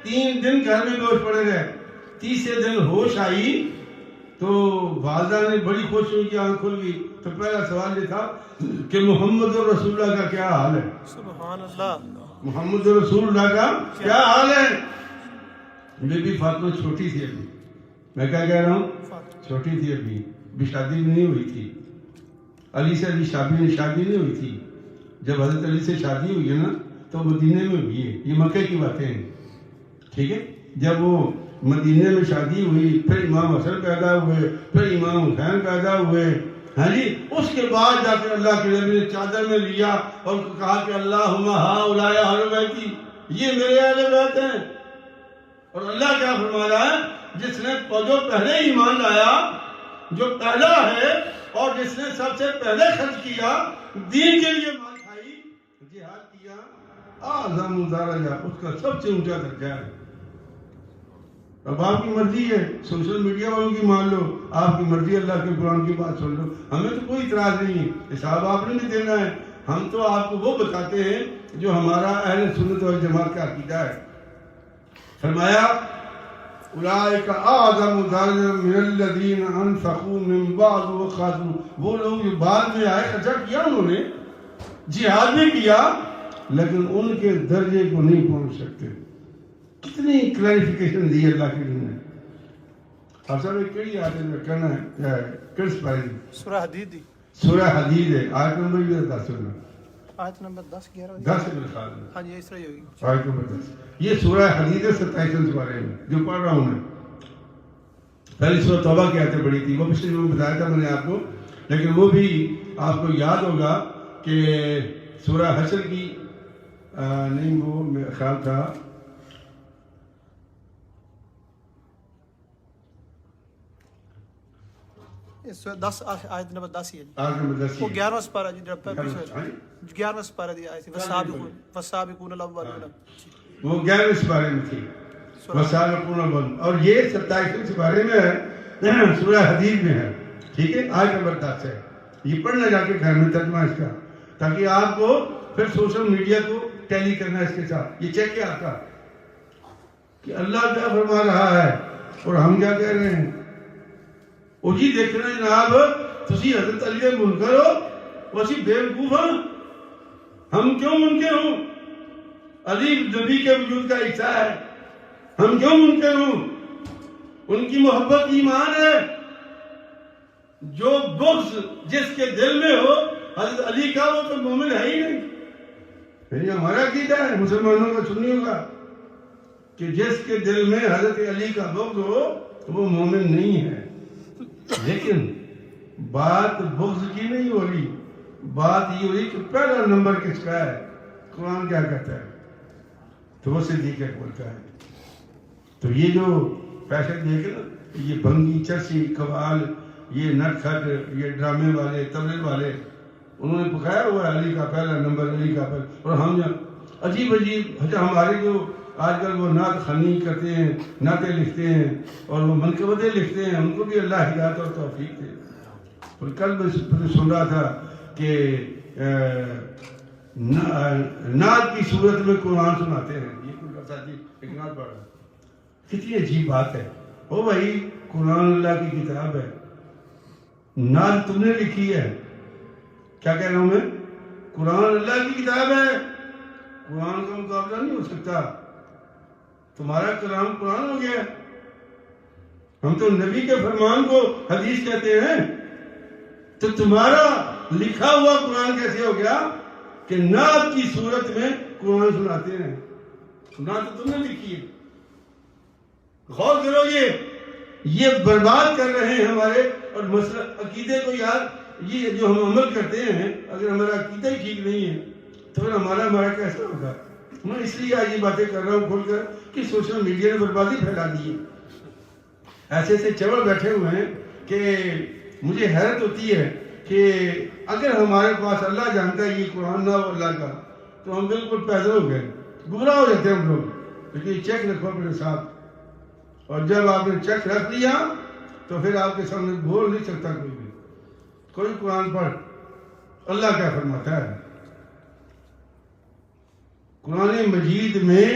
3 دن گھر میں بے ہوش پڑے رہے. تیسرے دن ہوش آئی تو والدہ نے بڑی خوش ہوئی کہ آنکھ کھل گئی. تو پہلا سوال یہ تھا کہ محمد رسول اللہ کا کیا حال ہے؟ سبحان اللہ. محمد رسول اللہ کا کیا حال ہے؟ بی بی فاطمہ چھوٹی تھی ابھی, میں کیا کہہ رہا ہوں, چھوٹی تھی ابھی شادی بھی نہیں ہوئی تھی. علی سے ابھی شادی نہیں ہوئی تھی. جب حضرت علی سے شادی ہوئی ہے نا تو مدینے میں ہوئی ہے, یہ مکے کی باتیں ہیں, ٹھیک ہے. جب وہ مدینے میں شادی ہوئی, پھر امام حسن پیدا ہوئے, پھر امام حسین پیدا ہوئے, ہاں جی, اس کے بعد جا کے اللہ کے نبی نے چادر میں لیا اور کہا کہ اللہم ہؤلاء اہل بیتی, یہ میرے اہل بیت ہیں. اور اللہ کیا فرما رہا ہے, جس نے جو پہلے ایمان لایا, جو پہلا ہے, اور جس نے سب سے پہلے خرچ کیا, دین کے لیے مال کھائی, جہاد کیا, اعظم درجہ, اس کا سب سے اونچا درجہ ہے. اب آپ کی مرضی ہے, سوشل میڈیا والوں کی مان لو, آپ کی مرضی, اللہ کے قرآن کی بات سن لو, ہمیں تو کوئی اعتراض نہیں ہے, حساب آپ نے بھی دینا ہے. ہم تو آپ کو وہ بتاتے ہیں جو ہمارا اہل سنت والجماعت کا عقیدہ ہے. فرمایا اولئک اعظم درجہ من الذین انفقوا من بعد وقاتلوا, وہ لوگ جو بعد میں آئے, خرچہ کیا انہوں نے, جہاد بھی کیا, لیکن ان کے درجے کو نہیں پہنچ سکتے. کتنی کلیریفیکیشن دی اللہ کے دین نے. آپ سب ایک کڑی آتے میں کہنا ہے, کس پائے دی سورہ حدید. سورہ حدید ہے, آیت نمبر بھی بتا سننا. آیت نمبر 10 11 10 میرے خیال میں ہاں جی اس طرح ہی ہوگی. آیت نمبر 10. یہ سورہ حدید 27 کے بارے میں جو پڑھ رہا ہوں میں. پہلی سورہ توبہ کی آیتیں پڑھی تھی، وہ پچھلے میں بتایا تھا میں نے آپ کو، لیکن وہ بھی آپ کو یاد ہوگا کہ سورہ حشر کی نہیں، وہ میرا خیال تھا اس 10 آیت نمبر 10 ہی ہے. آیت نمبر 10 وہ 11واں سپارہ جی 11واں سپارہ دی آیت والسابقون الاولون، وہ 11ویں سپارے میں تھی والسابقون الاولون، اور یہ 27ویں سپارے میں ہے، سورہ حدید میں ہے. ٹھیک ہے، آیت نمبر 10 ہے. یہ پڑھنا جا کے گھر میں ترجمہ اس کا، تاکہ آپ کو پھر سوشل میڈیا کو ٹیلی کرنا اس کے ساتھ. یہ چیک کیا آتا کہ اللہ کیا فرما رہا ہے اور ہم کیا کہہ رہے ہیں. وہ جی دیکھ رہے ہیں جناب، تسی حضرت علی کے منکر ہو، وہ اسی بیوقوف ہاں، ہم کیوں منکر ہوں؟ علی نبی کے وجود کا حصہ ہے، ہم کیوں منکر ہوں؟ ان کی محبت ایمان ہے. جو بغض جس کے دل میں ہو حضرت علی کا، وہ تو مومن ہے ہی نہیں. یہ ہمارا عقیدہ ہے مسلمانوں کا، سنیوں کا، کہ جس کے دل میں حضرت علی کا بغض ہو وہ مومن نہیں ہے. لیکن بات بغض کی نہیں ہو رہی، بات یہ ہو رہی کہ پہلا نمبر کس کا ہے. قرآن کیا کہتا ہے؟ تو وہ صدیق اکبر کا ہے. تو یہ جو پیسے دیکھ نا، یہ بھنگی چرسی قوال، یہ نٹ کھٹ، یہ ڈرامے والے تبلیغ والے، انہوں نے پکایا ہوا ہے علی کا پہلا نمبر، علی کا پہلا. اور ہم عجیب عجیب ہمارے جو آج کل وہ نعت خوانی کرتے ہیں، نعتیں لکھتے ہیں اور وہ منقبتیں لکھتے ہیں، ان کو بھی اللہ ہدایت اور توفیق دے. اور کل میں سن رہا تھا کہ نعت کی صورت میں قرآن سناتے ہیں. یہ کوئی ساتھی ایک نعت پڑھ رہا ہے، کتنی عجیب بات ہے. او بھائی، قرآن اللہ کی کتاب ہے، نعت تم نے لکھی ہے. کیا کہہ رہا ہوں میں؟ قرآن اللہ کی کتاب ہے، قرآن کا مقابلہ نہیں ہو سکتا. تمہارا کلام قرآن ہو گیا. ہم تو نبی کے فرمان کو حدیث کہتے ہیں، تو تمہارا لکھا ہوا قرآن کیسے ہو گیا کہ نعت کی صورت میں قرآن سناتے ہیں؟ نعت تو تم نے لکھی ہے. غور کرو، یہ برباد کر رہے ہیں ہمارے اور مسئلہ عقیدے کو. یار یہ جو ہم عمل کرتے ہیں، اگر ہمارا عقیدہ ہی ٹھیک نہیں ہے تو پھر ہمارا کیسا ہوگا؟ میں اس لیے آج یہ باتیں کر رہا ہوں کھول کر کہ سوشل میڈیا نے بربادی پھیلا دی ہے. ایسے ایسے چور بیٹھے ہوئے ہیں کہ مجھے حیرت ہوتی ہے کہ اگر ہمارے پاس اللہ جانتا ہے یہ قرآن نہ ہو اللہ کا، تو ہم بالکل پیدل ہو گئے، گمراہ ہو جاتے ہیں ہم لوگ. لیکن چیک رکھو اپنے ساتھ، اور جب آپ نے چیک رکھ لیا تو پھر آپ کے سامنے بول نہیں سکتا کوئی بھی. کوئی قرآن پڑھ، اللہ کیا فرماتا ہے. قرآن مجید میں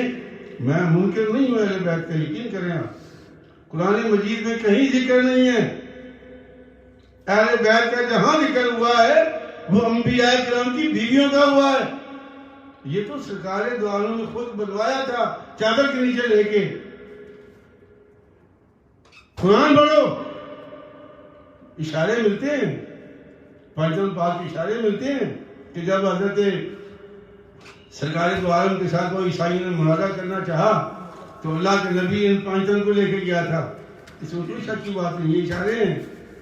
میں منکر نہیں ہوں اہل بیت کا، یقین کریں آپ. قرآن مجید میں کہیں ذکر نہیں ہے اہل بیت کا. جہاں ذکر ہوا ہے وہ انبیاء کرام کی بیویوں کا ہوا ہے. یہ تو سرکار دو عالم نے خود بنوایا تھا چادر کے نیچے لے کے. قرآن پڑھو، اشارے ملتے ہیں، پانچم پاک کے اشارے ملتے ہیں کہ جب حضرت سرکار دو عالم کے ساتھ وہ عیسائی نے مناظرہ کرنا چاہا تو اللہ کے نبی ان پانچم کو لے کے گیا تھا. اس میں کوئی شک کی بات نہیں، یہ اشارے ہیں.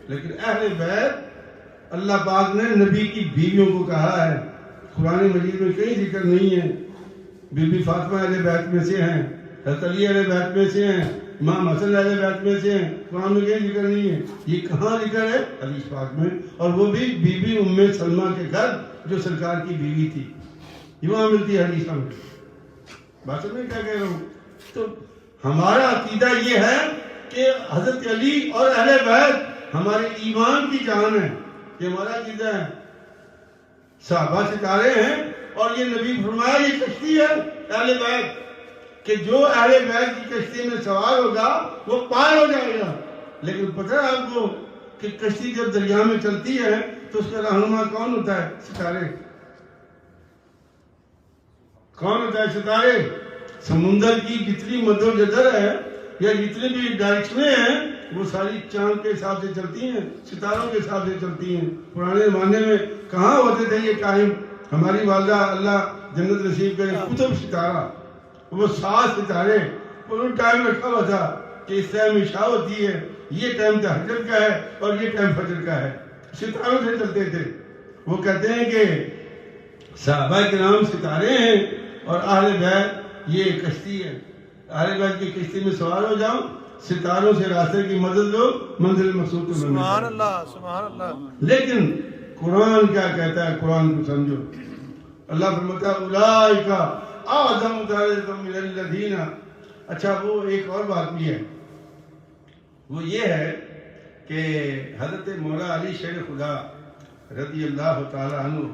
لیکن اہل بیت اللہ پاک نے نبی کی بیویوں کو کہا ہے. قرآن مجید میں کہیں ذکر نہیں ہے. بی بی فاطمہ اہل بیت میں سے ہیں، حضرت علی اہل بیت میں سے ہیں، امام حسن اہل بیت میں سے ہیں. قرآن میں کہیں ذکر نہیں ہے. یہ کہاں ذکر ہے؟ حدیث پاک میں، اور وہ بھی بی بی ام سلمہ کے گھر جو سرکار کی بیوی تھی. یہ وہاں ملتی ہے حدیث میں. بات سمجھ کیا کہہ رہا ہوں؟ تو ہمارا عقیدہ یہ ہے کہ حضرت علی اور اہل بیت ہمارے ایمان کی جان ہے. یہ ہمارا عقیدہ ہے. صحابہ ستارے ہیں اور یہ نبی فرمایا یہ کشتی ہے اہل بیت، کہ جو اہل بیت کی کشتی میں سوار ہوگا وہ پار ہو جائے گا. لیکن پتہ ہے آپ کو کہ کشتی جب دریا میں چلتی ہے تو اس کا رہنما کون ہوتا ہے؟ ستارے. کون ہوتا ہے؟ ستارے. سمندر کی جتنی مد و جزر ہے یا جتنی بھی ڈائریکشنیں ہیں وہ ساری چاند کے حساب سے چلتی ہیں، ستاروں کے حساب سے چلتی ہیں. پرانے زمانے میں کہاں ہوتے تھے یہ قائم ہماری والدہ اللہ جنت نصیب کرے قطب ستارہ، وہ 7 ستارے انہوں نے ٹائم رکھا ہوا تھا کہ اس ٹائم عشاء ہوتی ہے، یہ ٹائم تہجد کا ہے اور یہ ٹائم فجر کا ہے، ستاروں سے چلتے تھے۔ وہ کہتے ہیں کہ صحابہ کرام ستارے ہیں اور اہل بیت یہ کشتی ہے، اہل بیت کی کشتی میں سوار ہو جاؤ، ستاروں سے راستے کی مدد لو، منزل مقصود کو ملنے سبحان جاؤ۔ اللہ سبحان اللہ۔ لیکن قرآن کیا کہتا ہے؟ قرآن کو سمجھو۔ اللہ فرماتا ہے اولئک اعظم درجۃ من الذین، اچھا وہ ایک اور بات بھی ہے، وہ یہ ہے کہ حضرت مولا علی شیر خدا رضی اللہ تعالی عنہ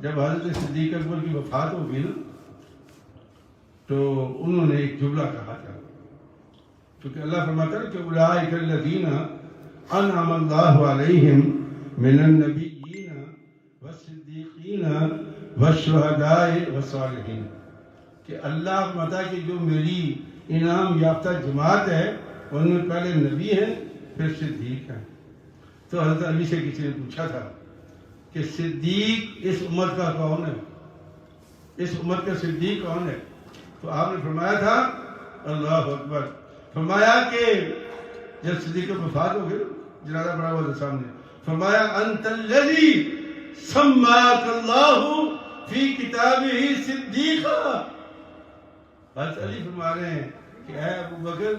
جب حضرت صدیق اکبر کی وفات ہو گئی نا تو انہوں نے ایک جملہ کہا تھا، کیونکہ اللہ فرماتا ہے کہ اولئک الذین انعم اللہ علیہم من النبیین والصدیقین والشہداء والصالحین، کہ اللہ فرماتا ہے کہ جو میری انعام یافتہ جماعت ہے ان میں پہلے نبی ہیں پھر صدیق ہیں۔ تو حضرت علی سے کسی نے پوچھا تھا کہ صدیق اس امت کا کون ہے، اس امت کا صدیق کون ہے؟ تو آپ نے فرمایا تھا اللہ اکبر، فرمایا کہ جب صدیق کی وفات ہو گئی جنازہ پڑا ہوا تھا سامنے، فرمایا انت الذی سماک اللہ فی کتابہ صدیقا۔ حضرت علی فرما رہے ہیں کہ اے ابو بکر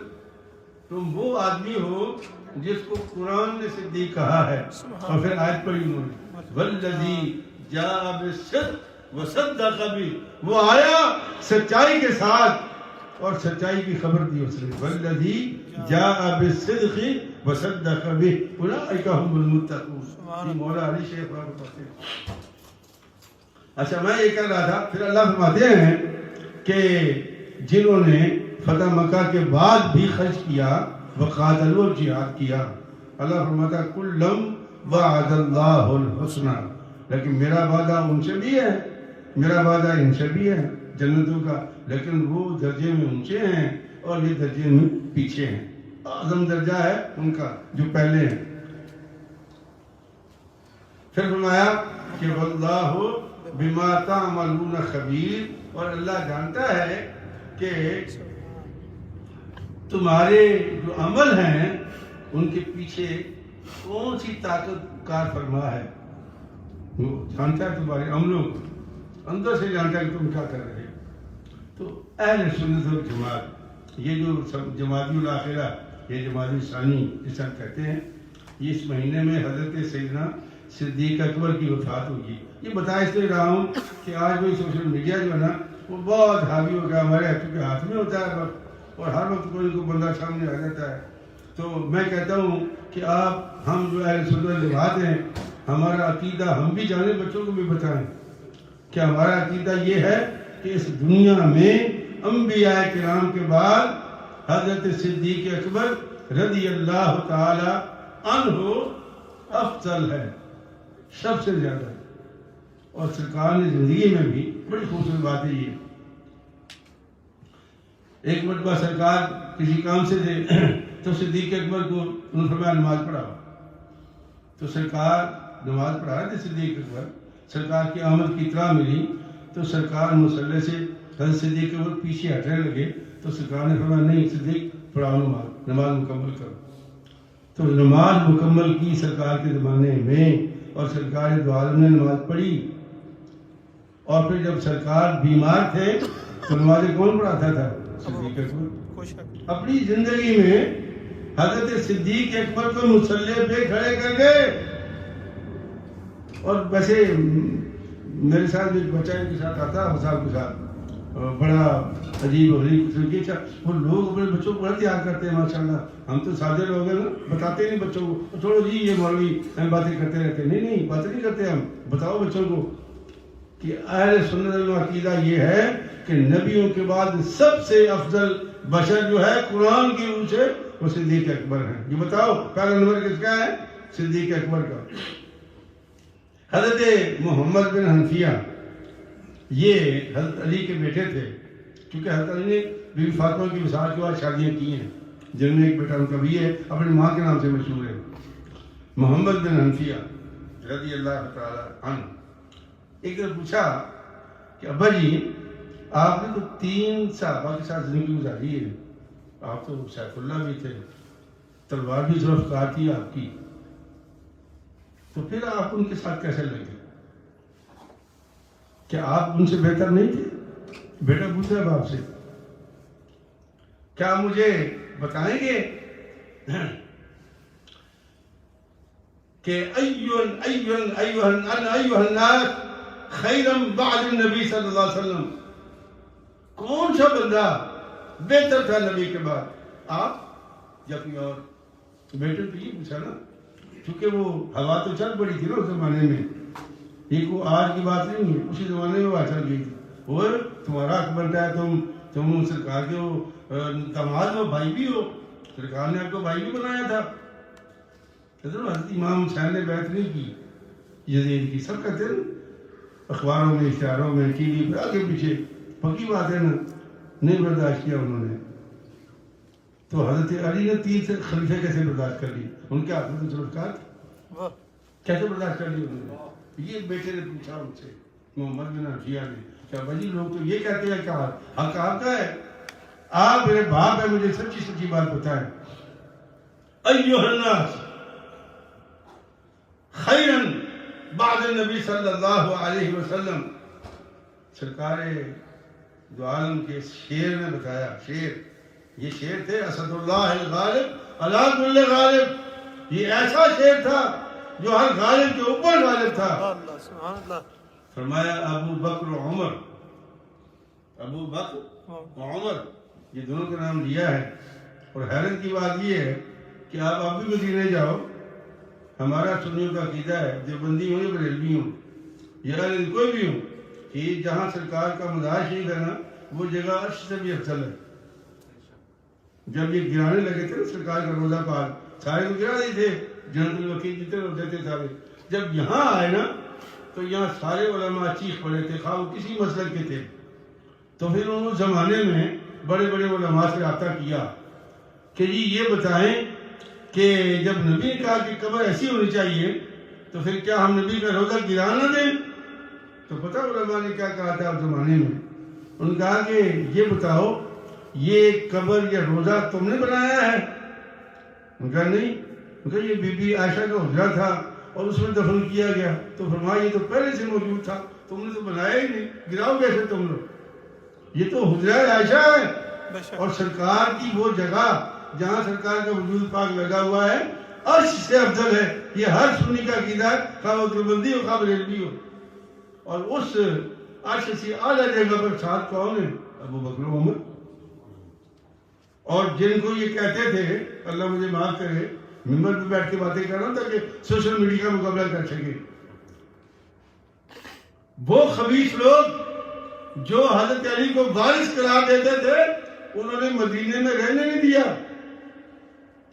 تم وہ آدمی ہو جس کو قرآن نے صدیق کہا ہے، اور پھر آیت پڑھی انہوں نے والذی جاء بالصدق وصدق بہ، وہ آیا سچائی کے ساتھ اور سچائی کی خبر دی اس نے، والذی جاء بالصدق وصدق بہ اولئک هم المتقون۔ یہ مولا علی شیخ رحمۃ اللہ بتاتے ہیں۔ اچھا میں یہ کہہ رہا تھا، پھر اللہ فرماتے ہیں کہ جنہوں نے فتح مکہ کے بعد بھی خرچ کیا وقاتلوا اور جہاد کیا، اللہ فرماتا ہے کلم وعد اللہ الحسنى، لیکن میرا وعدہ ان سے بھی ہے، میرا وعدہ ان سے بھی ہے جنتوں کا، لیکن وہ درجے میں اونچے ہیں اور یہ درجے میں پیچھے ہیں، اعظم درجہ ہے ان کا جو پہلے ہیں۔ پھر فرمایا کہ واللہ بما تعملون خبیر، اور اللہ جانتا ہے کہ تمہارے جو عمل ہیں ان کے پیچھے کون سی طاقت کار فرما ہے، وہ جانتا ہے تمہارے عملوں کو، اندر سے جانتا ہے کہ تم کیا کر رہے ہو۔ تو اہل سنت والجماعت، یہ جو جماعتی الاخرہ، یہ جماعتی ثانی جس طرح کہتے ہیں، یہ اس مہینے میں حضرت سیدنا صدیق اکبر کی وفات ہوگی۔ یہ بتا اس لیے رہا ہوں کہ آج وہی سوشل میڈیا جو ہے نا وہ بہت حاوی ہو گیا ہمارے ہاتھ میں ہوتا ہے وقت، اور ہر وقت کوئی بندہ سامنے آ جاتا ہے۔ تو میں کہتا ہوں کہ آپ ہم جو اہل سنت والجماعت ہیں، ہمارا عقیدہ ہم بھی جانیں، بچوں کو بھی بتائیں کہ ہمارا عقیدہ یہ ہے کہ اس دنیا میں انبیاء کرام کے بعد حضرت صدیق اکبر رضی اللہ تعالی عنہ افضل ہے، سب سے زیادہ۔ اور سرکار نے زندگی میں بھی بڑی خوبصورت بات ہے یہ، ایک مرتبہ سرکار کسی کام سے تھے تو صدیق اکبر کو انہوں نے فرمایا نماز پڑھاؤ، تو سرکار نماز پڑھا رہے تھے صدیق اکبر، سرکار کی آمد کی اطلاع ملی تو سرکار مصلی سے حضرت صدیق اکبر پیچھے ہٹنے لگے، تو سرکار نے فرمایا نہیں صدیق پڑھاؤ نماز مکمل کرو۔ تو نماز مکمل کی سرکار کے زمانے میں، اور سرکار دو عالم نے نماز پڑھی، اور پھر جب سرکار بیمار تھے تو نمازیں کون پڑھاتا تھا؟ صدیق اکبر۔ اپنی زندگی میں حضرت صدیق اکبر کو مصلی پہ کھڑے کر گئے، اور ویسے میرے ساتھ ایک بچہ ان کے ساتھ آتا ہے صاحب کے ساتھ، بڑا عجیب و غریب، وہ لوگ اپنے بچوں کو بڑا تیار کرتے ہیں ماشاءاللہ، ہم تو سادے لوگ ہیں نا، بتاتے نہیں بچوں کو، چھوڑو جی یہ مولوی باتیں کرتے رہتے، نہیں باتیں نہیں کرتے ہم، بتاؤ بچوں کو کہ اہل سنت والعقیدہ یہ ہے کہ نبیوں کے بعد سب سے افضل بشر جو ہے قرآن کی روح سے وہ صدیق اکبر ہیں۔ یہ بتاؤ پہلا نمبر کس کا ہے؟ صدیق اکبر کا۔ حضرت محمد بن حنفیہ یہ حضرت علی کے بیٹے تھے، کیونکہ حضرت علی نے بی بی فاطمہ کی وصال کے بعد شادیاں کی ہیں، جن میں ایک بیٹا ان کا بھی ہے، اپنی ماں کے نام سے مشہور ہے، محمد بن حنفیہ رضی اللہ تعالی عنہ۔ ایک نے پوچھا کہ ابا جی آپ نے تو 3 صحابہ کے ساتھ زندگی گزاری ہے، آپ تو سیف اللہ بھی تھے، تلوار بھی ذوالفقار تھی آپ کی، تو پھر آپ ان کے ساتھ کیسے لگے؟ کیا آپ ان سے بہتر نہیں تھے؟ بیٹا پوچھا باپ سے، کیا مجھے بتائیں گے کہ ایوہ الناس خیرا بعد النبی صلی اللہ علیہ وسلم، کون سا بندہ بہتر تھا نبی کے بعد، آپ یا کوئی اور؟ بیٹے تو یہ پوچھا نا، کیونکہ وہ ہوا تو چل پڑی تھی نا اس زمانے میں، یہ کو آج کی بات نہیں ہے، اسی زمانے میں ہوا چل گئی تھی، اور تمہارا حق بنتا ہے، تم سرکار کے ہو، داماد ہو، بھائی بھی ہو، سرکار نے آپ کو بھائی بھی بنایا تھا۔ حضرت امام حسین نے بیعت نہیں کی یزید کی، سب کہتے ہیں اخباروں میں، اشتہاروں میں، ٹی وی پہ، آگے پیچھے، پکی بات ہے نا، نہیں برداشت کیا انہوں نے۔ تو حضرت علی نے 3 خلیفے کیسے برداشت کر لی؟ ان کے ہاتھ میں تو ذوالفقار تھا، کیسے برداشت کر لی انہوں نے؟ یہ بیٹے نے پوچھا ان سے، محمد بن حنفیہ نے، کیا بھائی لوگ تو یہ کہتے ہیں کہ حق آپ کا ہے، آپ میرے باپ ہے، مجھے سچی سچی بات بتائیں، ایھا الناس خیرا بعد النبی صلی اللہ علیہ وسلم، سرکار دو عالم کے شیر نے بتایا، شیر، یہ شیر تھے اسد اللہ الغالب علی کل غالب، یہ ایسا شیر تھا جو ہر غالب کے اوپر غالب تھا۔ سبحان اللہ۔ فرمایا ابو بکر و عمر، ابو بکر و عمر، یہ دونوں کا نام لیا ہے، اور حیرت کی بات یہ ہے کہ آپ بھی مدینے جاؤ، ہمارا سنیوں کا عقیدہ ہے، دیوبندی ہوں یا بریلوی ہوں یا کوئی بھی ہوں، کہ جہاں سرکار کا مزار شریف ہے نا، وہ جگہ عرش سے بھی افضل ہے۔ جب یہ گرانے لگے تھے نا سرکار کا روزہ پاک، سارے کو گرا دیے تھے، جنت الوقیع جتنے روزے تھے سارے، جب یہاں آئے نا تو یہاں سارے علماء چیخ پڑے تھے، خواہ وہ کسی مسلک کے تھے، تو پھر انہوں نے زمانے میں بڑے بڑے علماء سے رابطہ کیا کہ جی یہ بتائیں کہ جب نبی نے کہا کہ قبر ایسی ہونی چاہیے تو پھر کیا ہم نبی کا روزہ گرا نہ دیں؟ تو پتہ علماء نے کیا کہا تھا اس زمانے میں، انہوں نے کہا کہ یہ بتاؤ یہ قبر یا روزہ تم نے بنایا ہے؟ انہوں نے کہا نہیں، انہوں نے کہا یہ بی بی عائشہ کا حجرہ تھا اور اس میں دفن کیا گیا، تو فرمایا یہ تو پہلے سے موجود تھا، تم نے تو بنایا ہی نہیں، گراؤ کیسے تم لوگ؟ یہ تو حجرہ عائشہ ہے، اور سرکار کی وہ جگہ جہاں سرکار کا وجود پاک لگا ہوا ہے عرش سے افضل ہے، یہ ہر سنی کا عقیدہ ہے، خواہ وہ دیوبندی ہو خواہ بریلوی ہو۔ اور اس عرش سے اعلیٰ جگہ پر ساتھ کون ہے؟ ابو بکر و عمر۔ اور جن کو یہ کہتے تھے، اللہ مجھے معاف کرے، ممبر پہ بیٹھ کے باتیں کر رہا ہوں تاکہ سوشل میڈیا کا مقابلہ کر سکے، وہ خبیث لوگ جو حضرت علی کو وارث قرار دیتے تھے، انہوں نے مدینے میں رہنے نہیں دیا،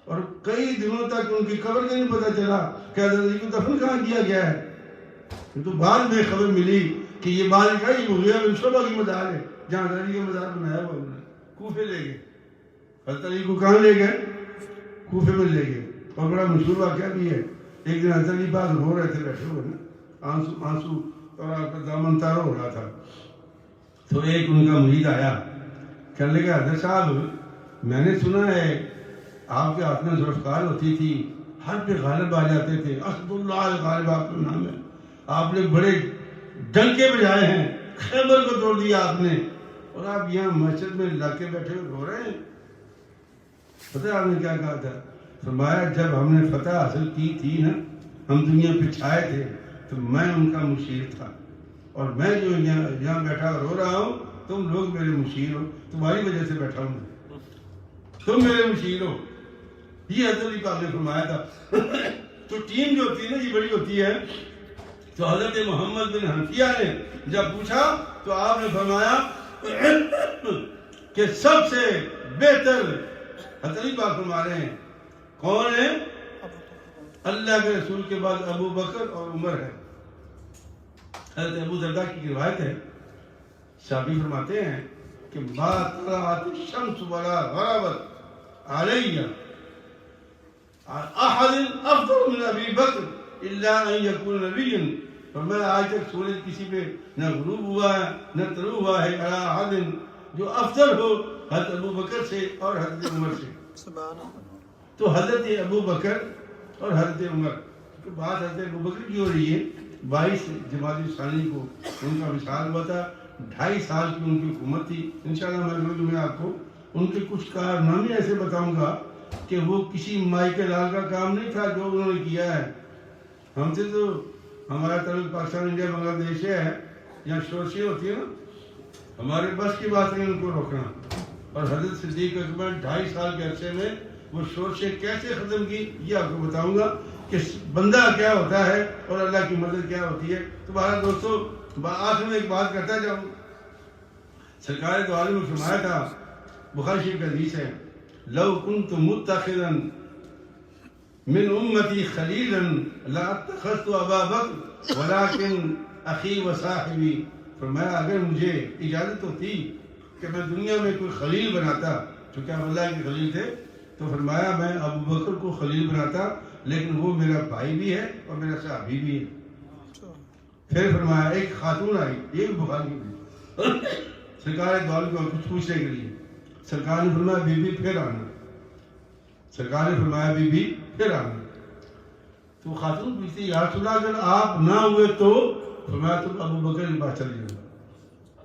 اور کئی دنوں تک ان کی قبر کا نہیں پتہ چلا کہ حضرت علی کو دفن کہاں کیا گیا ہے۔ تو بعد میں خبر ملی کہ یہ بات کا یہ مغیرہ بن شعبہ کی مزار ہے، جہاں حضرت علی کا مزار بنایا ہوا انہوں نے، کوفے لے گئے، حضرت علی کو کہاں لے گئے؟ کوفے میں لے گئے۔ اور بڑا مشہور واقعہ بھی ہے، ایک دن حضرت علی پاس رو رہے تھے بیٹھے ہوئے نا، آنسو اور آپ کا دامن تارا ہو رہا تھا، تو ایک ان کا مرید آیا، کہنے لگا حضرت صاحب میں نے سنا ہے آپ کے ہاتھ میں ذوالفقار ہوتی تھی، ہر پہ غالب آ جاتے تھے، اسد اللہ الغالب آپ کا نام ہے، آپ نے بڑے ڈنکے بجائے ہیں، خیبر کو توڑ دیا آپ نے، اور آپ یہاں مسجد میں لا کے بیٹھے ہوئے رو رہے ہیں۔ پتہ ہے آپ نے کیا کہا تھا؟ فرمایا جب ہم نے فتح حاصل کی تھی نا، ہم دنیا پہ چھائے تھے، تو میں ان کا مشیر تھا، اور میں جو یہاں بیٹھا رو رہا ہوں، تم لوگ میرے مشیر ہو، تمہاری وجہ سے بیٹھا ہوں، تم میرے مشیر ہو، یہ حضرت علی پاک نے فرمایا تھا۔ تو ٹیم جو ہوتی ہے نا یہ بڑی ہوتی ہے، تو حضرت محمد بن حنفیہ نے جب پوچھا تو آپ نے فرمایا کہ سب سے بہتر حضرت علی پاک فرما رہے ہیں کون ہے؟ اللہ کے رسول کے بعد ابو بکر اور عمر ہے۔ حضرت ابو درداء کی روایت ہے، صحابی فرماتے ہیں کہ ما طلعت الشمس ولا غربت علی احد افضل من ابی بکر الا ان یکون نبیا اور میں آج تک سورج کسی پہ نہ غروب ہوا ہے نہ طلوع ہوا ہے علی احد جو افضل ہو حضرت ابو بکر سے اور حضرت عمر سے. سبحان اللہ. تو حضرت ابو بکر اور حضرت عمر کی بات حضرت ابو بکر کی ہو رہی ہے. 22 جمادی ثانی کو ان کا وصال ہوا تھا. 2.5 سال کی ان کی حکومت تھی. انشاءاللہ میں آپ کو ان کے کچھ کارنامے ایسے بتاؤں گا کہ وہ کسی مائی کے لال کا کام نہیں تھا جو انہوں نے کیا ہے. ہم سے تو ہمارا تعلق پاکستان انڈیا بنگلہ دیش ہے، یہاں شورشیں ہوتی ہے نا، ہمارے بس کی بات نہیں ان کو روکنا. اور حضرت صدیق اکبر 2.5 سال کے عرصے میں وہ شورشیں کیسے ختم کی یہ آپ کو بتاؤں گا کہ بندہ کیا ہوتا ہے اور اللہ کی مدد کیا ہوتی ہے. تو بہرحال دوستو آخر میں ایک بات کرتا جاؤں. سرکار دو عالم نے فرمایا تھا، بخاری شریف کا حدیث ہے، لو کنت متخذا من امتی خلیلا لاتخذت ابا بکر ولکن اخی و صاحبی. فرمایا اگر مجھے اجازت ہوتی کہ میں دنیا میں کوئی خلیل بناتا، چونکہ آپ اللہ کے خلیل تھے، تو فرمایا میں ابو بکر کو خلیل بناتا، لیکن وہ میرا بھائی بھی ہے اور میرا صحابی بھی ہے. پھر فرمایا ایک خاتون آئی، یہ بھی بخاری کی سرکار دو عالم کو کچھ پوچھنے کے لیے. سرکار نے فرمایا بی بی پھر آنا. سرکار نے فرمایا بی بی پھر آنا. تو خاتون پوچھتی یا رسول اللہ اگر آپ نہ ہوئے تو؟ فرمایا تم ابو بکر کے پاس چلے جاؤ.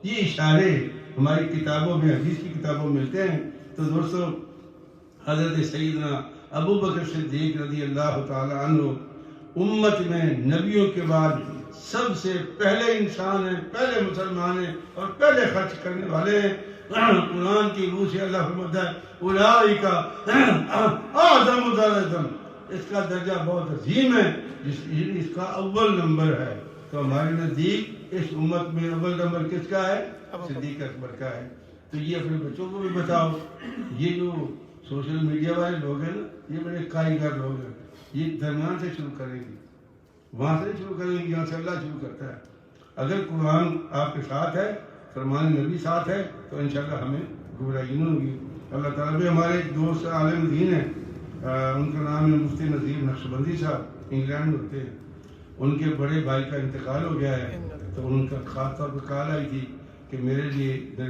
یہ اشارے ہماری کتابوں میں، حدیث کی کتابوں میں ملتے ہیں. تو دوستو حضرت سیدنا ابو بکر صدیق رضی اللہ تعالی عنہ امت میں نبیوں کے بعد سب سے پہلے انسان ہیں، پہلے مسلمان ہیں اور پہلے خرچ کرنے والے ہیں. قرآن کی روح سے اللہ فرماتا ہے اولئک اعظم درجۃ، اس کا درجہ بہت عظیم ہے، اس کا اول نمبر ہے. تو ہمارے نزدیک اس امت میں اول نمبر کس کا ہے؟ صدیق اکبر کا ہے. تو یہ اپنے بچوں کو بھی بتاؤ. یہ جو سوشل میڈیا والے لوگ ہیں نا، یہ بڑے کاریگر لوگ ہیں. یہ درمیان سے شروع کریں گے، وہاں سے شروع کریں گے، یہاں سے اللہ شروع کرتا ہے. اگر قرآن آپ کے ساتھ ہے، فرمان نبی ساتھ ہے، تو انشاءاللہ ہمیں گمراہی نہیں ہوگی. اللہ تعالیٰ بھی ہمارے ایک دوست عالم دین ہیں، ان کا نام ہے مفتی نذیر نقشبندی صاحب، انگلینڈ میں ہوتے ہیں. ان کے بڑے بھائی کا انتقال ہو گیا ہے، تو ان کا خاص طور پر کال آئی تھی کہ میرے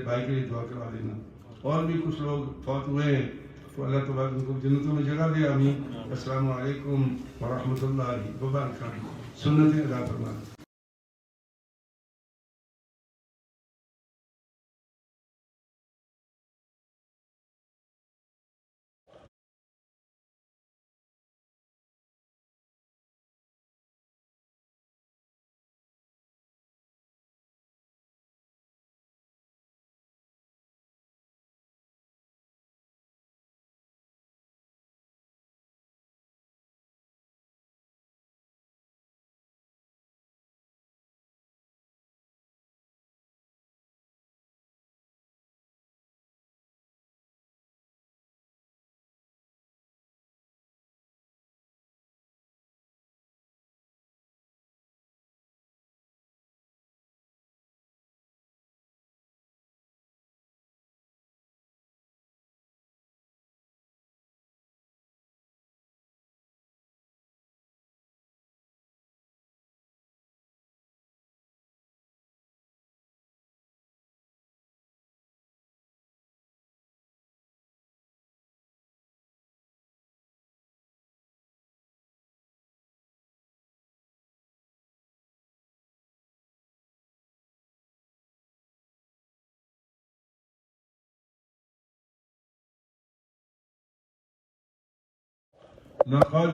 بھائی کے لیے دعا کروا دینا. اور بھی کچھ لوگ فوت ہوئے ہیں، تو اللہ تبارک ان کو جنتوں میں جگہ دے. آمین. السلام علیکم ورحمۃ اللہ وبرکاتہ. سنت ادا فرمائیں. لقد